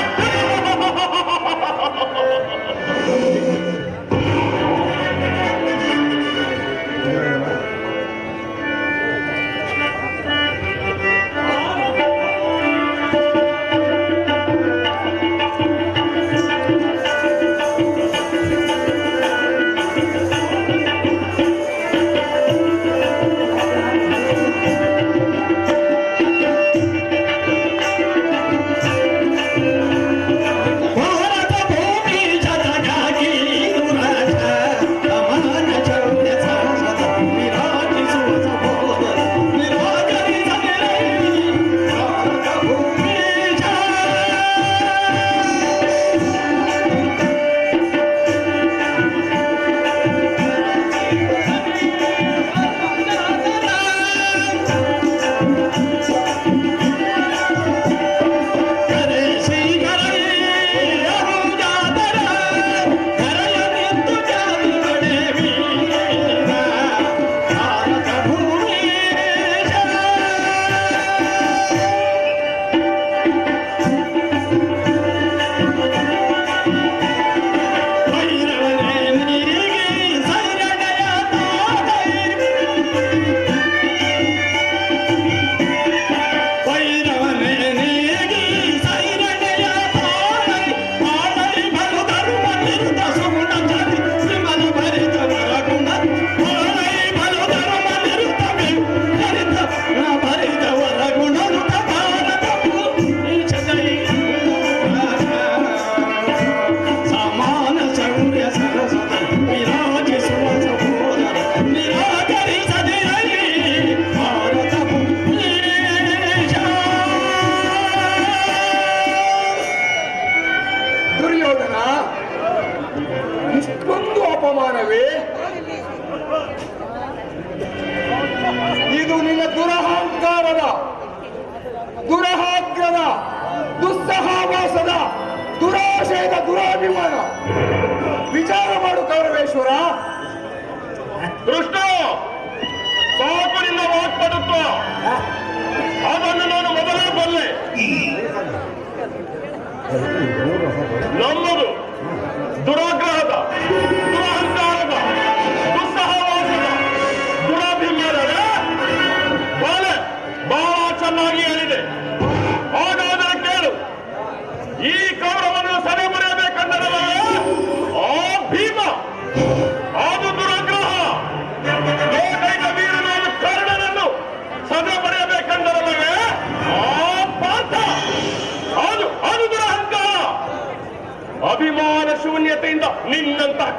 ಇಷ್ಟೊಂದು ಅಪಮಾನವೇ? ಇದು ನಿನ್ನ ದುರಹಂಕಾರದ, ದುರಹಾಗ್ರದ, ದುಸ್ಸಹವಾಸದ, ದುರಾಶಯದ ದುರಾಭಿಮಾನ. ವಿಚಾರ ಮಾಡು ಕೌರವೇಶ್ವರ. ಕೃಷ್ಣ, ಸಾಕು ನಿನ್ನ ವಾಕ್ಪಟುತ್ವ. ಅದನ್ನು ನಾನು ಮೊದಲೇ ಬಲ್ಲೆ. ನಮ್ಮದು ದುರಾಗ್ರಹದ, ದುರಹಂಕಾರದ, ದುಸ್ಸಹವಾಸದ, ದುರಾಭಿಮಾನದ ಬಾಲೆ ಬಹಳ ಚೆನ್ನಾಗಿ ಹೇಳಿದೆ. ಹಾಗಾದರೆ ಕೇಳು, ಈ ಕೌರವನ್ನು ಸದೆ ಬರೆಯಬೇಕಂದರೆ ಆ ಭೀಮ ಅದು ದುರಾಗ್ರಹ. ಲೋಕೈಕ ವೀರನಾದ ಕರ್ಣನನ್ನು ಸದೆ ಬರೆಯಬೇಕಂದರೆ ಆ ಪಾರ್ಥ ಅದು ದುರಹಂಕಾರ. ಅಭಿಮಾನ ಶೂನ್ಯತೆಯಿಂದ ನಿನ್ನಂತಹ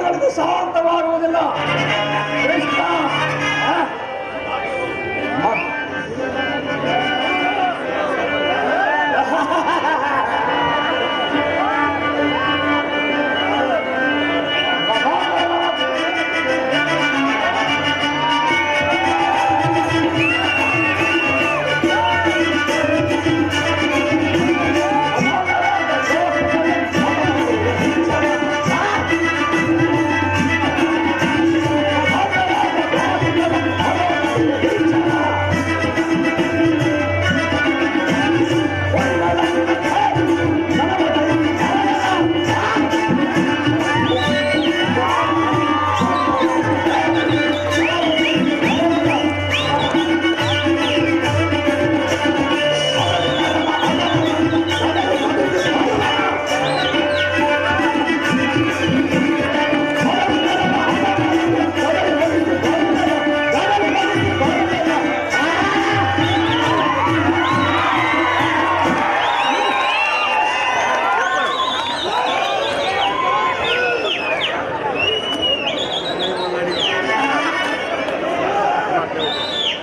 ಮಾಡಿದ್ದು ಸಾರ್ಥವಾಗುವುದಿಲ್ಲ. ಕೃಷ್ಣ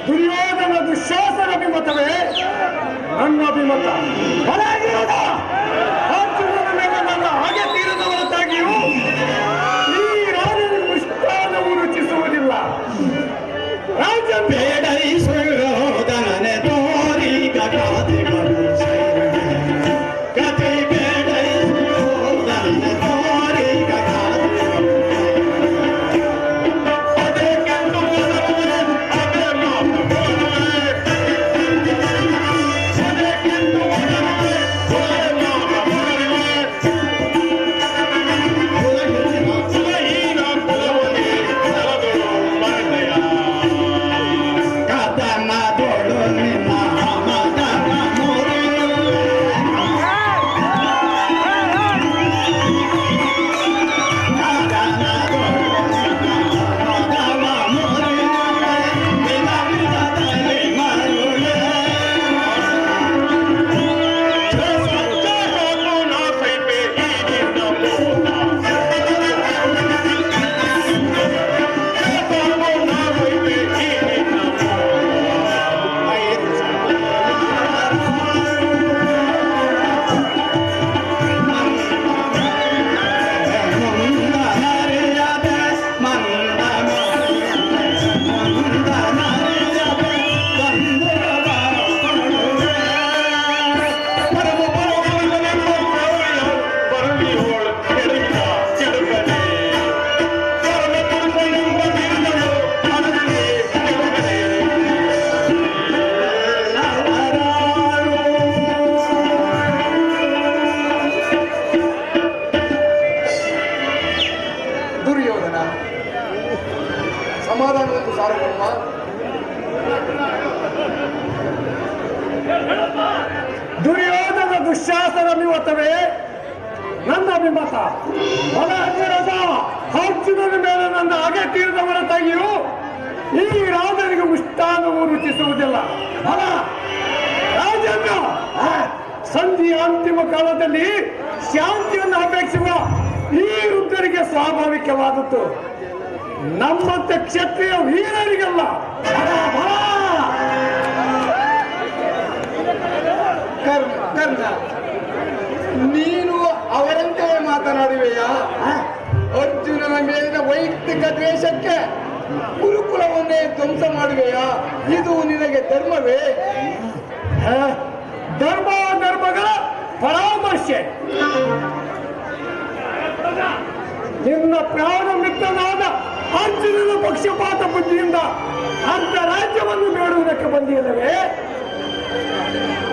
ದುರ್ಯೋಧನ ದುಶ್ಯಾಸನ ಅಭಿಮತವೇ ನನ್ನ ಅಭಿಮತ. ಹೊರಗಿರೋದ ಅರ್ಜುನನ ಮೇಲೆ ನನ್ನ ಹಾಗೆ ತೀರದ ಹೊರತಾಗಿಯೂ ಈ ರಾಜನಿಗೆ ಮಿಷ್ಟಾನ್ನವು ರುಚಿಸುವುದಿಲ್ಲ. ರಾಜ ಬೇಡೈಸುವುದನೆ ತೋರಿ ಕಥಾದಿಗಳು ಕಥೆ ಬೇಡೈಸುವುದನೆ ತೋರಿ ಕಥಾದಿಗಳು ದುರ್ಯೋಧನ ಸಮಾಧಾನವನ್ನು ಸಾರಮ್ಮ. ದುರ್ಯೋಧನ ದುಶ್ಯಾಸನ ಅಭಿಮತವೇ ನನ್ನ ಅಭಿಮತ. ಹೊರಗಿರದ ಅರ್ಜುನನ ಮೇಲೆ ನನ್ನ ಹಾಗೆ ತೀರದ ಹೊರತಾಗಿಯೂ ಈ ರಾಜನಿಗೆ ಮಿಷ್ಟಾನ್ನವು ರುಚಿಸುವುದಿಲ್ಲ. ಅಲ್ಲ ರಾಜನ ಸಂಧಿಯ ಅಂತಿಮ ಕಾಲದಲ್ಲಿ ಶಾಂತಿಯನ್ನು ಅಪೇಕ್ಷಿಸುವ ಈ ವೃದ್ಧರಿಗೆ ಸ್ವಾಭಾವಿಕವಾದದ್ದು. ನಮ್ಮಂತೆ ಕ್ಷತ್ರಿಯ ವೀರರಿಗಲ್ಲ. ಕರ್ಣ, ನೀನು ಅವರಂತೆ ಮಾತನಾಡುವೆಯಾ? ಅರ್ಜುನನ ಮೇಲಿನ ವೈಯಕ್ತಿಕ ದ್ವೇಷಕ್ಕೆ ಗುರುಕುಲವನ್ನೇ ಧ್ವಂಸ ಮಾಡುವೆಯಾ? ಇದು ನಿನಗೆ ಧರ್ಮವೇ? ಧರ್ಮಗಳ ಪರಾಮರ್ಶೆ ನಿನ್ನ ಪ್ರಾಣ ಮಿತ್ರನಾದ ಅರ್ಜುನನ ಪಕ್ಷಪಾತ ಬುದ್ಧಿಯಿಂದ ಅರ್ಧ ರಾಜ್ಯವನ್ನು ಬೇಡುವುದಕ್ಕೆ ಬಂದಿಲ್ಲವೇ?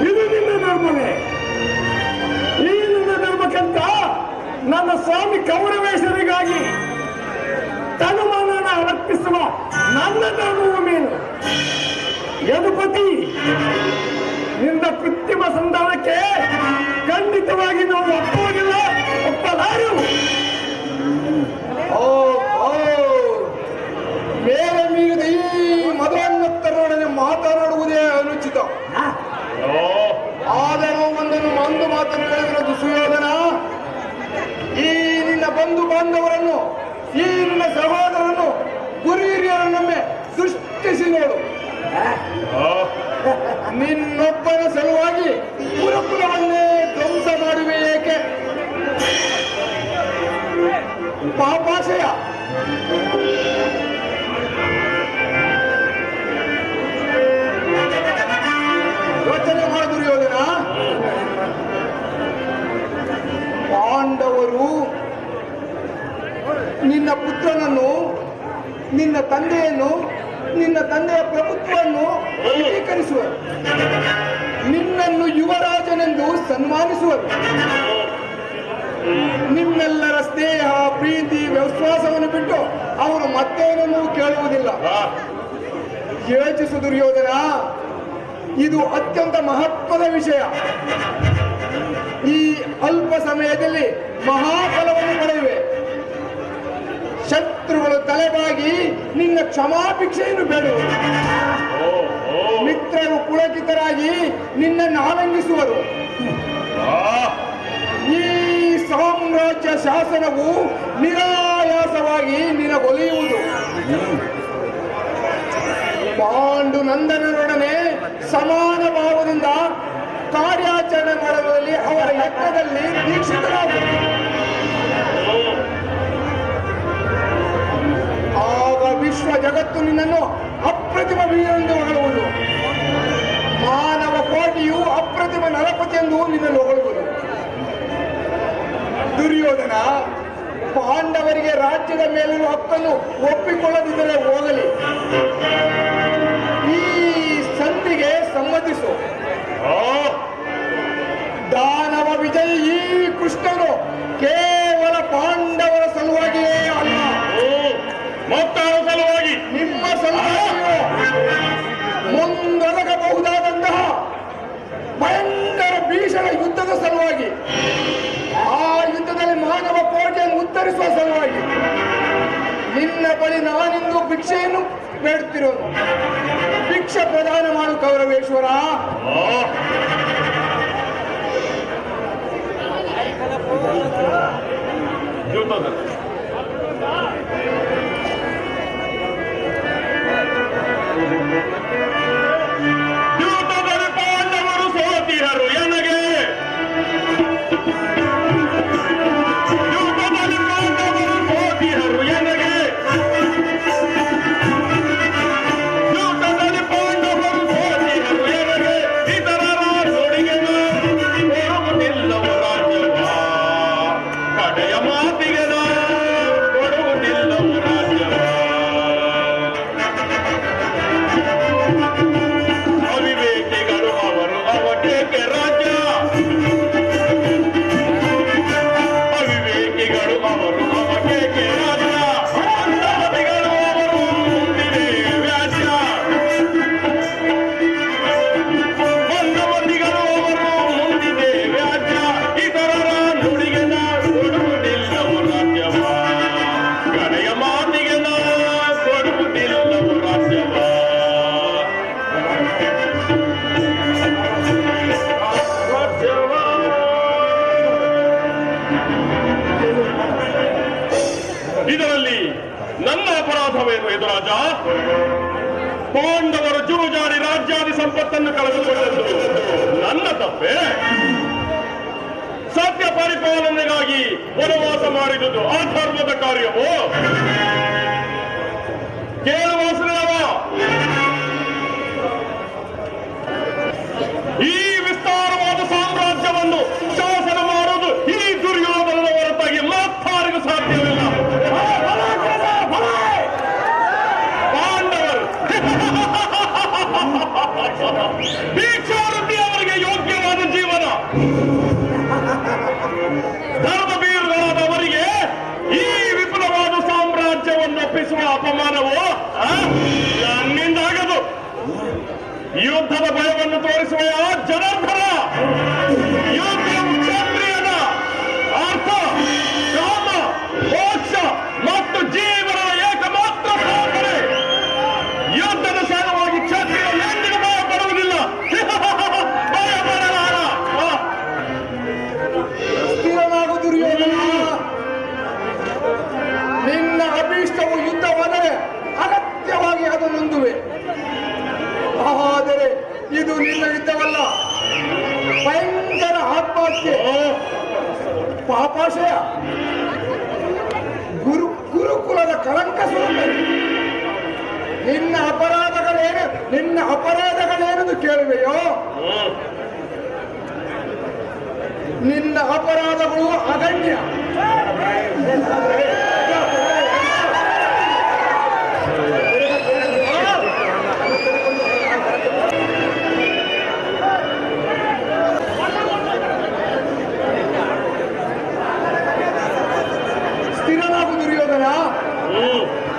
ಇದು ನಿನ್ನ ಧರ್ಮವೇ? ಈ ನಿನ್ನ ಧರ್ಮಕ್ಕಿಂತ ನನ್ನ ಸ್ವಾಮಿ ಕೌರವೇಶ್ವರಿಗಾಗಿ ತನುಮಾನನ ಅರ್ಪಿಸುವ ನನ್ನ ಧರ್ಮವು ಮೇಲು. ಯದುಪತಿ, ನಿನ್ನ ಕೃತ್ರಿಮ ಸಂಧಾನಕ್ಕೆ ಖಂಡಿತವಾಗಿ ನಾವು ಒಪ್ಪುವುದಿಲ್ಲ, ಒಪ್ಪಲಾರೆವು. ಮೇಲೆ ಮೀರಿದ ಈ ಮದೋನ್ನತರೊಡನೆ ಮಾತನಾಡುವುದೇ ಅನುಚಿತ. ಆದರೂ ಒಂದು ಮಾತನ್ನು ಹೇಳಿದ್ರೆ ದುರ್ಯೋಧನ, ಈ ನಿನ್ನ ಬಂಧು ಬಾಂಧವರನ್ನು ಈ ನಿನ್ನ ಸಹೋದರನು ಗುರು ಹಿರಿಯರನ್ನೊಮ್ಮೆ ದೃಷ್ಟಿಸಿ ನೋಡು. ನಿನ್ನೊಬ್ಬನ ಸಲುವಾಗಿ ಗುರುಕುಲವನ್ನೇ ಧ್ವಂಸ ಮಾಡುವೆ ಏಕೆ? ಪಾಪಾಶಯ. ಯೋಚನೆ ಮಾಡ ದುರ್ಯೋಧನ. ಪಾಂಡವರು ನಿನ್ನ ಪುತ್ರನನ್ನು, ನಿನ್ನ ತಂದೆಯನ್ನು, ನಿನ್ನ ತಂದೆಯ ಪ್ರಭುತ್ವವನ್ನು ಅಂಗೀಕರಿಸುವರು. ನಿನ್ನನ್ನು ಯುವರಾಜನೆಂದು ಸನ್ಮಾನಿಸುವರು. ನಿಮ್ಮೆಲ್ಲರ ಸ್ನೇಹ, ಪ್ರೀತಿ, ವಿಶ್ವಾಸವನ್ನು ಬಿಟ್ಟು ಅವರು ಮತ್ತೇನನ್ನೂ ಕೇಳುವುದಿಲ್ಲ. ಯೋಚಿಸು ದುರ್ಯೋಧನ, ಇದು ಅತ್ಯಂತ ಮಹತ್ವದ ವಿಷಯ. ಈ ಅಲ್ಪ ಸಮಯದಲ್ಲಿ ಮಹಾಫಲವನ್ನು ಪಡೆಯುವೆ. ಶತ್ರುಗಳು ತಲೆಬಾಗಿ ನಿನ್ನ ಕ್ಷಮಾಭಿಕ್ಷೆಯನ್ನು ಬೇಡುವರು. ಮಿತ್ರರು ಪುಳಕಿತರಾಗಿ ನಿನ್ನನ್ನು ಆನಂದಿಸುವರು. ಈ ಸಾಮ್ರಾಜ್ಯ ಶಾಸನವು ನಿರಾಯಾಸವಾಗಿ ನಿನಗೊಲಿಯುವುದು. ಪಾಂಡು ನಂದನರೊಡನೆ ಸಮಾನ ಭಾವದಿಂದ ಕಾರ್ಯಾಚರಣೆ ಮಾಡುವುದರಲ್ಲಿ ಅವರ ಯತ್ನದಲ್ಲಿ ದೀಕ್ಷಿತರಾಗುವುದು. ಆಗ ವಿಶ್ವ ಜಗತ್ತು ನಿನ್ನನ್ನು ಅಪ್ರತಿಮ ವೀರೆಂದು ಹೊಗಳುವುದು. ಮಾನವ ಕೋಟಿಯು ಅಪ್ರತಿಮ ನರಪತಿ ಎಂದು ನಿನ್ನನ್ನು ಹೊಗಳುವುದು. ದುರ್ಯೋಧನ, ಪಾಂಡವರಿಗೆ ರಾಜ್ಯದ ಮೇಲಿರುವ ಹಕ್ಕನ್ನು ಒಪ್ಪಿಕೊಳ್ಳದಿದ್ದರೆ ಹೋಗಲಿ. ಈ ಸಂಧಿಗೆ ಸಮ್ಮತಿಸು. ದಾನವ ವಿಜಯಿ ಈ ಕೃಷ್ಣನು ಕೇವಲ ಪಾಂಡವರ ಸಲುವಾಗಿಯೇ ಅಲ್ಲ, ಮತ್ತಾರ ಸಲುವಾಗಿ, ನಿಮ್ಮ ಸಲುವಾಗಿಯೂ ಮುಂದೊದಗಬಹುದಾದಂತಹ ಭಯಂಕರ ಭೀಷಣ ಯುದ್ಧದ ಸಲುವಾಗಿ, ಆ ಯುದ್ಧದಲ್ಲಿ ಮಾನವ ಕೋಟೆಯನ್ನು ಉತ್ತರಿಸುವ ಸಲುವಾಗಿ ನಿನ್ನ ಬಳಿ ನಾನಿಂದು ಭಿಕ್ಷೆಯನ್ನು ಬೇಡುತ್ತಿರೋನು. ಭಿಕ್ಷೆ ಪ್ರದಾನ ಮಾಡು ಕೌರವೇಶ್ವರ. ಯುದ್ಧದಲ್ಲಿ ಪಾಂಡವರು ಸೋತಿಹರು ಎನಗೆ. ಯುದ್ಧದಲ್ಲಿ ಪಾಂಡವರು ಸೋತಿಹರು ಎನಗೆ. ಯುದ್ಧದಲ್ಲಿ ಪಾಂಡವರು ಸೋತಿಹರು ಎನಗೆ. ಇತರರ ನುಡಿಗೆ ಕೊಡುವುದಿಲ್ಲವು ರಾಜ್ಯವ. ಕಡೆಯ ಮಾತಿಗೆ ಕೊಡುವುದಿಲ್ಲವು ರಾಜ್ಯವ. ಅವಿವೇಕಿಗಳು ಅವರು ಅವಟೇಕೆ ರಾಜ್ಯ. ಅವಿವೇಕಿಗಳು ಅವರು ಅವಟೇಕೆ ರಾಜ್ಯ. ಮಂದಮತಿಗಳು ಅವರು ಮುಂದಿದೆ ವ್ಯಾಜ್ಯ. ಮಂದಮತಿಗಳು ಅವರು ಮುಂದಿದೆ ವ್ಯಾಜ್ಯ. ಇತರರ ನುಡಿಗೆ ಕೊಡುವುದಿಲ್ಲವು ರಾಜ್ಯವ. ಕಡೆಯ ಮಾತಿಗೆ ಕೊಡುವುದಿಲ್ಲವು ರಾಜ್ಯವ. ಇದರಲ್ಲಿ ನನ್ನ ಅಪರಾಧವೇನು ಎದುರಾಜ? ಪಾಂಡವರು ಜೂಜಾಡಿ ರಾಜ್ಯಾದಿ ಸಂಪತ್ತನ್ನು ಕಳೆದುಕೊಂಡದ್ದು ನನ್ನ ತಪ್ಪೇ? ಸತ್ಯ ಪರಿಪಾಲನೆಗಾಗಿ ವನವಾಸ ಮಾಡಿದುದು ಅಧರ್ಮದ ಕಾರ್ಯವೋ? ಕೇಳುವಾಸನವ ಈ ವಿಸ್ತಾರವಾದ ಸಾಮ್ರಾಜ್ಯವನ್ನು ಶಾಸನ ಮಾಡುವುದು ಈ ದುರ್ಯೋಧನನ ಹೊರತಾಗಿ ಮತ್ತಾರಿಗೂ ಸಾಧ್ಯವಿಲ್ಲ. ಪಾಂಡವರು ಭಿಕ್ಷಾವೃತ್ತಿ ಅವರಿಗೆ ಯೋಗ್ಯವಾದ ಜೀವನ. ಧರ್ಮವೀರರಾದ ಅವರಿಗೆ ಈ ವಿಪುಲವಾದ ಸಾಮ್ರಾಜ್ಯವನ್ನು ಒಪ್ಪಿಸುವ ಅಪಮಾನವು ನನ್ನಿಂದಾಗದು. ಯುದ್ಧದ ಭಯವನ್ನು ತೋರಿಸುವ ಆ ಜನಾರ್ದನ ಯುದ್ಧವು ಕ್ಷತ್ರಿಯನ ಅರ್ಥ, ಕಾಮ, ಮೋಕ್ಷ ಮತ್ತು ಜೀವನದ ಏಕಮಾತ್ರ ಸಾಧನೆ. ಯುದ್ಧದ ಸಲುವಾಗಿ ಕ್ಷತ್ರಿಯ ಎಂದಿಗೂ ಭಯ ಪಡುವುದಿಲ್ಲ. ಭಯ ಪಡಲಾರ. ಸ್ಥಿರನಾಗು ದುರ್ಯೋಧನ. ನಿನ್ನ ಇದು ನಿನ್ನ ಯುದ್ಧವಲ್ಲ, ಭಯಂಕರ ಆತ್ಮಹತ್ಯೆ, ಪಾಪಾಶಯ, ಗುರುಕುಲದ ಕಳಂಕ ಸ್ವರೂಪ. ನಿನ್ನ ಅಪರಾಧಗಳೇನೆಂದು ಕೇಳುವೆಯೋ? ನಿನ್ನ ಅಪರಾಧಗಳು ಅಗಣ್ಯ. ಸ್ಥಿರನಾಗು ದುರ್ಯೋಧನ.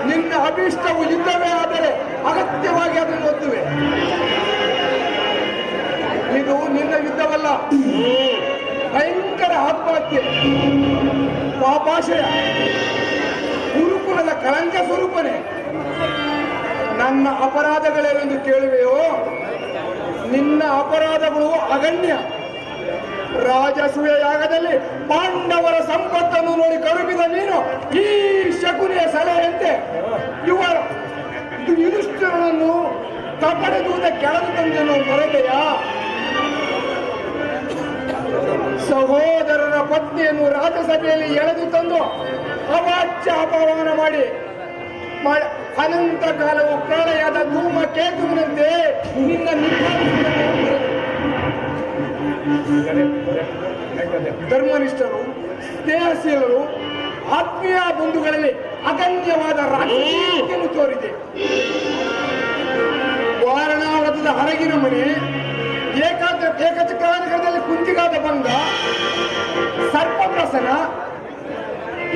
ನಿನ್ನ ಅಭೀಷ್ಟವು ಯುದ್ಧವೇ ಆದರೆ ಅಗತ್ಯವಾಗಿ ಅದನ್ನು ಒತ್ತುವೆ. ಇದು ನಿನ್ನ ಯುದ್ಧವಲ್ಲ, ಭಯಂಕರ ಆತ್ಮಹತ್ಯೆ, ಪಾಪಾಶಯ, ಗುರುಕುಲದ ಕಳಂಕ ಸ್ವರೂಪನೇ. ನನ್ನ ಅಪರಾಧಗಳೇನೆಂದು ಕೇಳುವೆಯೋ? ನಿನ್ನ ಅಪರಾಧಗಳು ಅಗಣ್ಯ. ರಾಜಸೂಯ ಯಾಗದಲ್ಲಿ ಪಾಂಡವರ ಸಂಪತ್ತನ್ನು ನೋಡಿ ಕರುಬಿದ ನೀನು ಈ ಶಕುನಿಯ ಸಲಹೆಯಂತೆ ಯುಧಿಷ್ಠಿರನನ್ನು ಕಪಡೆದೂತ ಕೆಳಗೆ ತಂದೆಯನ್ನು ಮರೆತೆಯಾ? ಸಹೋದರರ ಪತ್ನಿಯನ್ನು ರಾಜಸಭೆಯಲ್ಲಿ ಎಳೆದು ತಂದು ಅವಾಚ್ಯ ಅಪಮಾನ ಮಾಡಿ ಅನಂತ ಕಾಲವು ಪ್ರಾಣಯಾದ ಧೂಮ ಕೇತುವಿನಂತೆ ನಿನ್ನ ಧರ್ಮನಿಷ್ಠರು, ಸ್ನೇಹಶೀಲರು, ಆತ್ಮೀಯ ಬಂಧುಗಳಲ್ಲಿ ಅಗಣ್ಯವಾದ ರಾಜ್ಯವನ್ನು ತೋರಿದೆ. ವಾರಣಾವತದ ಹರಗಿನ ಮನೆ, ಏಕಚಕ್ರಾಧಿಕಾರದಲ್ಲಿ ಕುಂತಿಗಾದ ಭಂಗ, ಸರ್ಪಪ್ರಸನ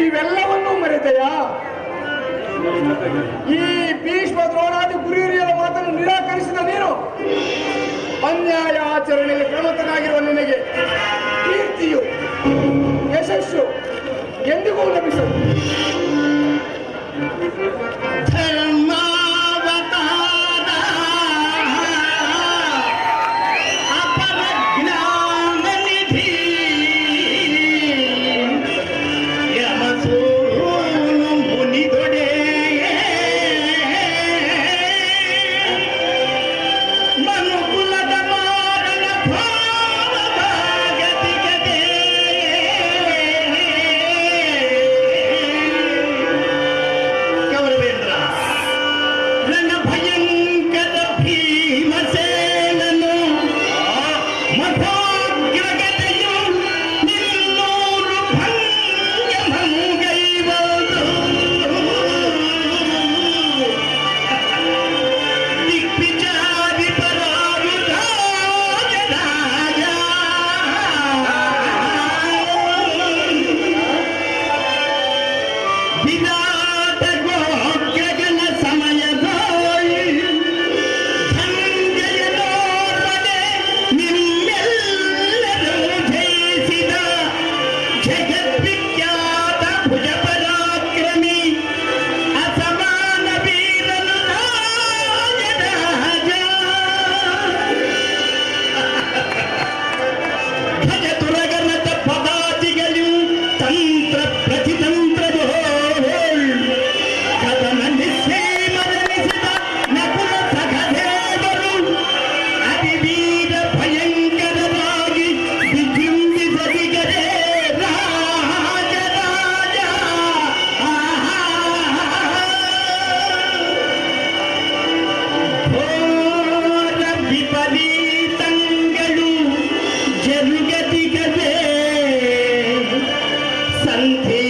ಇವೆಲ್ಲವನ್ನೂ ಮರೆತೆಯಾ? ಈ ಭೀಷ್ಮ ದ್ರೋಣಾದಿ ಗುರುಹಿರಿಯರ ಮಾತನ್ನು ನಿರಾಕರಿಸಿದ ನೀನು ಅನ್ಯಾಯ ಆಚರಣೆಯಲ್ಲಿ ಪ್ರಮುಖನಾಗಿರುವ ನಿನಗೆ ಕೀರ್ತಿಯು ಯಶಸ್ಸು ಎಂದಿಗೂ ಲಭಿಸದು. ಜರುಗದಿಗದೆ ಸಂಧಿ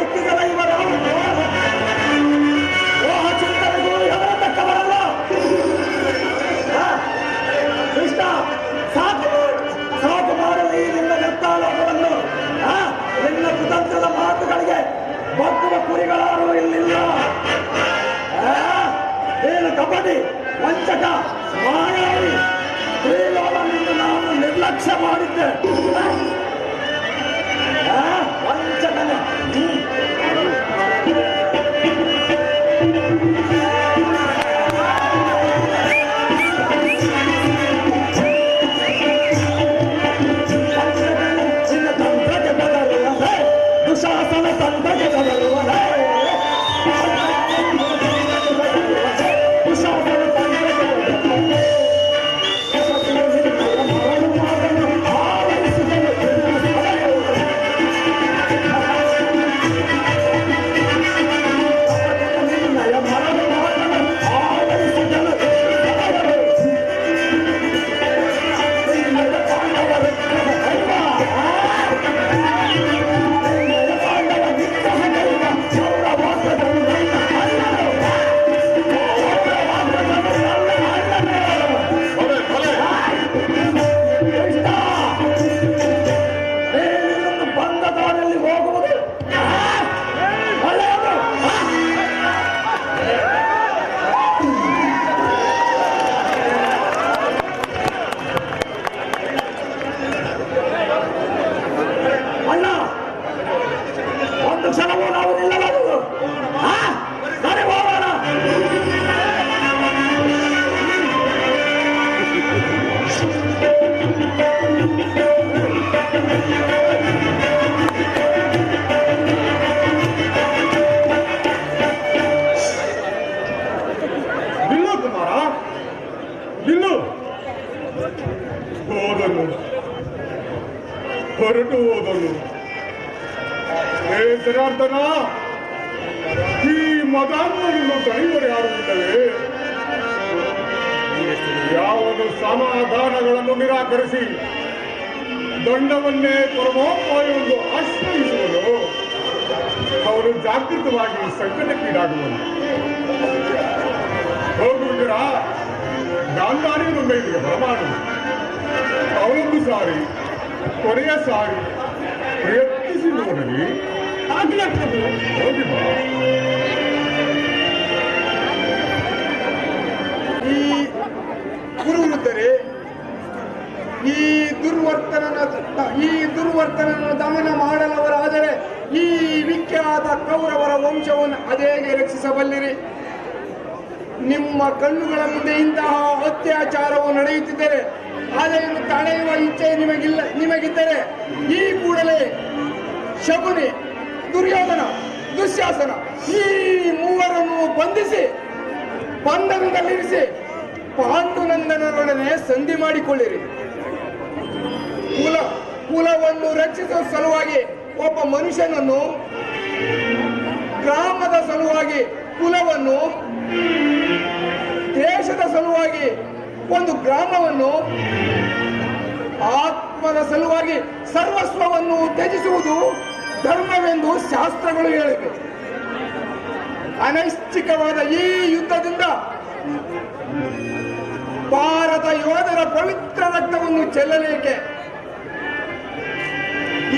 ಮೂರ್ತಿಗಳ ಇವರ ಮೋಹ ಚಿಂತನೆಗೂ ಹೆದರತಕ್ಕವರಲ್ಲ. ಕೃಷ್ಣ, ಸಾಕು ಸಾಕು ಮಾಡಲು ಈ ನಿನ್ನ ನೆತ್ತಾಳೋಟವನ್ನು. ನಿನ್ನ ಕುತಂತ್ರದ ಮಾತುಗಳಿಗೆ ಬಗ್ಗುವ ಕುರಿಗಳಾರು ಇಲ್ಲಿಲ್ಲ. ಏನು ಕಬಡ್ಡಿ, ವಂಚಕ, ಮಾಯಾವಿ, ಶ್ರೀಲೋಲನಿಂದ ನಾನು ನಿರ್ಲಕ್ಷ್ಯ ಮಾಡಿದ್ದೆ. ವಂಚಕನೇ. ದುಶಾಸನ ತಂತ್ರಕ್ಕೆ ಬದಲುವನೇ. ದುಶಾಸನ ತಂತ್ರಕ್ಕೆ ಬದಲುವನೇ. ಹೊರಟು ಹೋದನು. ಹೇ ಜನಾರ್ದನ, ಈ ಮದಾಂಧನನ್ನು ತಡೆಯುವರು ಯಾರು ಇಲ್ಲವೇ? ಯಾವನು ಸಮಾಧಾನಗಳನ್ನು ನಿರಾಕರಿಸಿ ದಂಡವನ್ನೇ ಪರಮೋಪಾಯವೆಂದು ಆಶ್ರಯಿಸುವನು ಅವರು ಜಾಗೃತವಾಗಿ ಸಂಕಟಕ್ಕೀಡಾಗುವನು. ಹೋಗುವುದರ ಗಾಂಧಾರಿಯನ್ನು ಮೇಲಿಗೆ ಬರಮಾಡು. ಅವಳೊಂದು ಸಾರಿ, ಕೊನೆಯ ಸಾರಿ ಪ್ರಯತ್ನಿಸಿ ನೋಡಲಿ. ಹೋಗಿ ಬಾ. ಈ ಗುರುವೃದ್ಧರೇ, ಈ ದುರ್ವರ್ತನನ್ನು ದಮನ ಮಾಡಲವರಾದರೆ ಈ ವಿಖ್ಯಾತ ಕೌರವರ ವಂಶವನ್ನು ಅದೇಗೆ ರಕ್ಷಿಸಬಲ್ಲಿರಿ? ನಿಮ್ಮ ಕಣ್ಣುಗಳ ಮುಂದೆ ಇಂತಹ ಅತ್ಯಾಚಾರವು ನಡೆಯುತ್ತಿದ್ದರೆ ಅದನ್ನು ತಡೆಯುವ ಇಚ್ಛೆ ನಿಮಗಿದ್ದರೆ ಈ ಕೂಡಲೇ ಶಕುನಿ, ದುರ್ಯೋಧನ, ದುಶ್ಯಾಸನ ಈ ಮೂವರನ್ನು ಬಂಧಿಸಿ ಬಂಧನದಲ್ಲಿರಿಸಿ ಪಾಂಡುನಂದನರೊಡನೆ ಸಂಧಿ ಮಾಡಿಕೊಳ್ಳಿರಿ. ಕುಲವನ್ನು ರಕ್ಷಿಸುವ ಸಲುವಾಗಿ ಒಬ್ಬ ಮನುಷ್ಯನನ್ನು, ಗ್ರಾಮದ ಸಲುವಾಗಿ ಕುಲವನ್ನು, ದೇಶದ ಸಲುವಾಗಿ ಒಂದು ಗ್ರಾಮವನ್ನು, ಆತ್ಮದ ಸಲುವಾಗಿ ಸರ್ವಸ್ವವನ್ನು ತ್ಯಜಿಸುವುದು ಧರ್ಮವೆಂದು ಶಾಸ್ತ್ರಗಳು ಹೇಳಿವೆ. ಅನೈಚ್ಛಿಕವಾದ ಈ ಯುದ್ಧದಿಂದ ಭಾರತ ಯೋಧರ ಪವಿತ್ರ ರಕ್ತವನ್ನು ಚೆಲ್ಲಲೇಕೆ?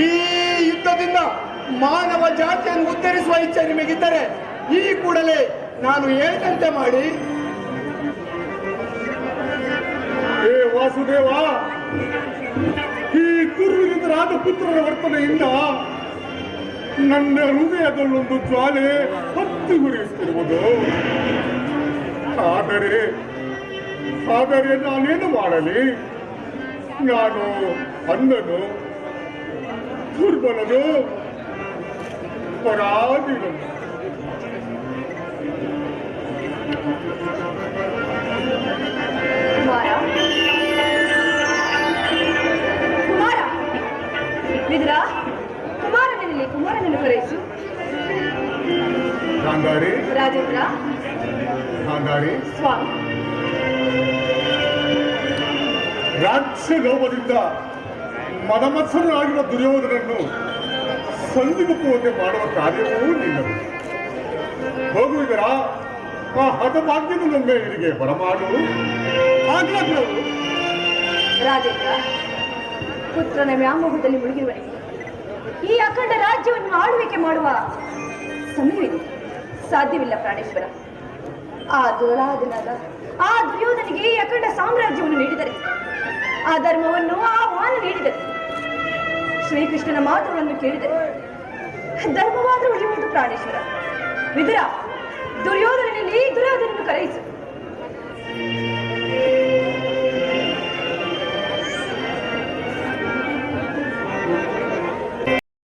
ಈ ಯುದ್ಧದಿಂದ ಮಾನವ ಜಾತಿಯನ್ನು ಉದ್ಧರಿಸುವ ಇಚ್ಛೆ ನಿಮಗಿದ್ದರೆ ಈ ಕೂಡಲೇ ನಾನು ಹೇಳಿದಂತೆ ಮಾಡಿ. ಹೇ ವಾಸುದೇವ, ಈ ದುರ್ವಿನಿತ ರಾಜಪುತ್ರರ ವರ್ತನೆಯಿಂದ ನನ್ನ ಹೃದಯದಲ್ಲೊಂದು ಜ್ವಾಲೆ ಹತ್ತಿ ಉರಿಯುತ್ತಿರುವುದು. ಆದರೆ ನಾನೇನು ಮಾಡಲಿ? ನಾನು ಅಂಧನು, ದುರ್ಬಲನು, ಪರಾಧೀನನು. ಕುಮಾರ, ವಿದುರ, ಕುಮಾರನನ್ನು ಕರೆಯಿಸು. ಗಾಂಧಾರಿ, ರಾಜೇಂದ್ರ, ಗಾಂಧಾರಿ, ಸ್ವಾಮಿ. ರಾಜ್ಯ ಲೋಭದಿಂದ ಮದಮತ್ಸರನಾಗಿರುವ ದುರ್ಯೋಧನನ್ನು ಸಂದಿಗುಪ್ಪುವಂತೆ ಮಾಡುವ ಕಾರ್ಯವೂ ನಿನ್ನದು. ಹೋಗುವುದರ ಆ ಹಠಭಾಗ್ಯದೊಮ್ಮೆ ನಿನಗೆ ಬರಮಾಡು. ಆಗ್ಲೇ ಪ್ರಭು. ರಾಜೇಂದ್ರ, ಪುತ್ರನ ವ್ಯಾಮೋಹದಲ್ಲಿ ಮುಳುಗಿರುವನಿಗೆ ಈ ಅಖಂಡ ರಾಜ್ಯವನ್ನು ಆಳ್ವಿಕೆ ಮಾಡುವ ಸಮಯವಿದೆ. ಸಾಧ್ಯವಿಲ್ಲ ಪ್ರಾಣೇಶ್ವರ. ಆ ದುರಾಧನಾದ ಆ ದುರ್ಯೋಧನಿಗೆ ಈ ಅಖಂಡ ಸಾಮ್ರಾಜ್ಯವನ್ನು ನೀಡಿದರೆ, ಆ ಧರ್ಮವನ್ನು ಆಹ್ವಾನ ನೀಡಿದರೆ, ಶ್ರೀಕೃಷ್ಣನ ಮಾತುಗಳನ್ನು ಕೇಳಿದರೆ ಧರ್ಮವಾದ ಉಳಿಯುವುದು ಪ್ರಾಣೇಶ್ವರ. ವಿದುರ, ದುರ್ಯೋಧನನಲ್ಲಿ ದುರ್ಯೋಧನನ್ನು ಕರೆಯಿಸು.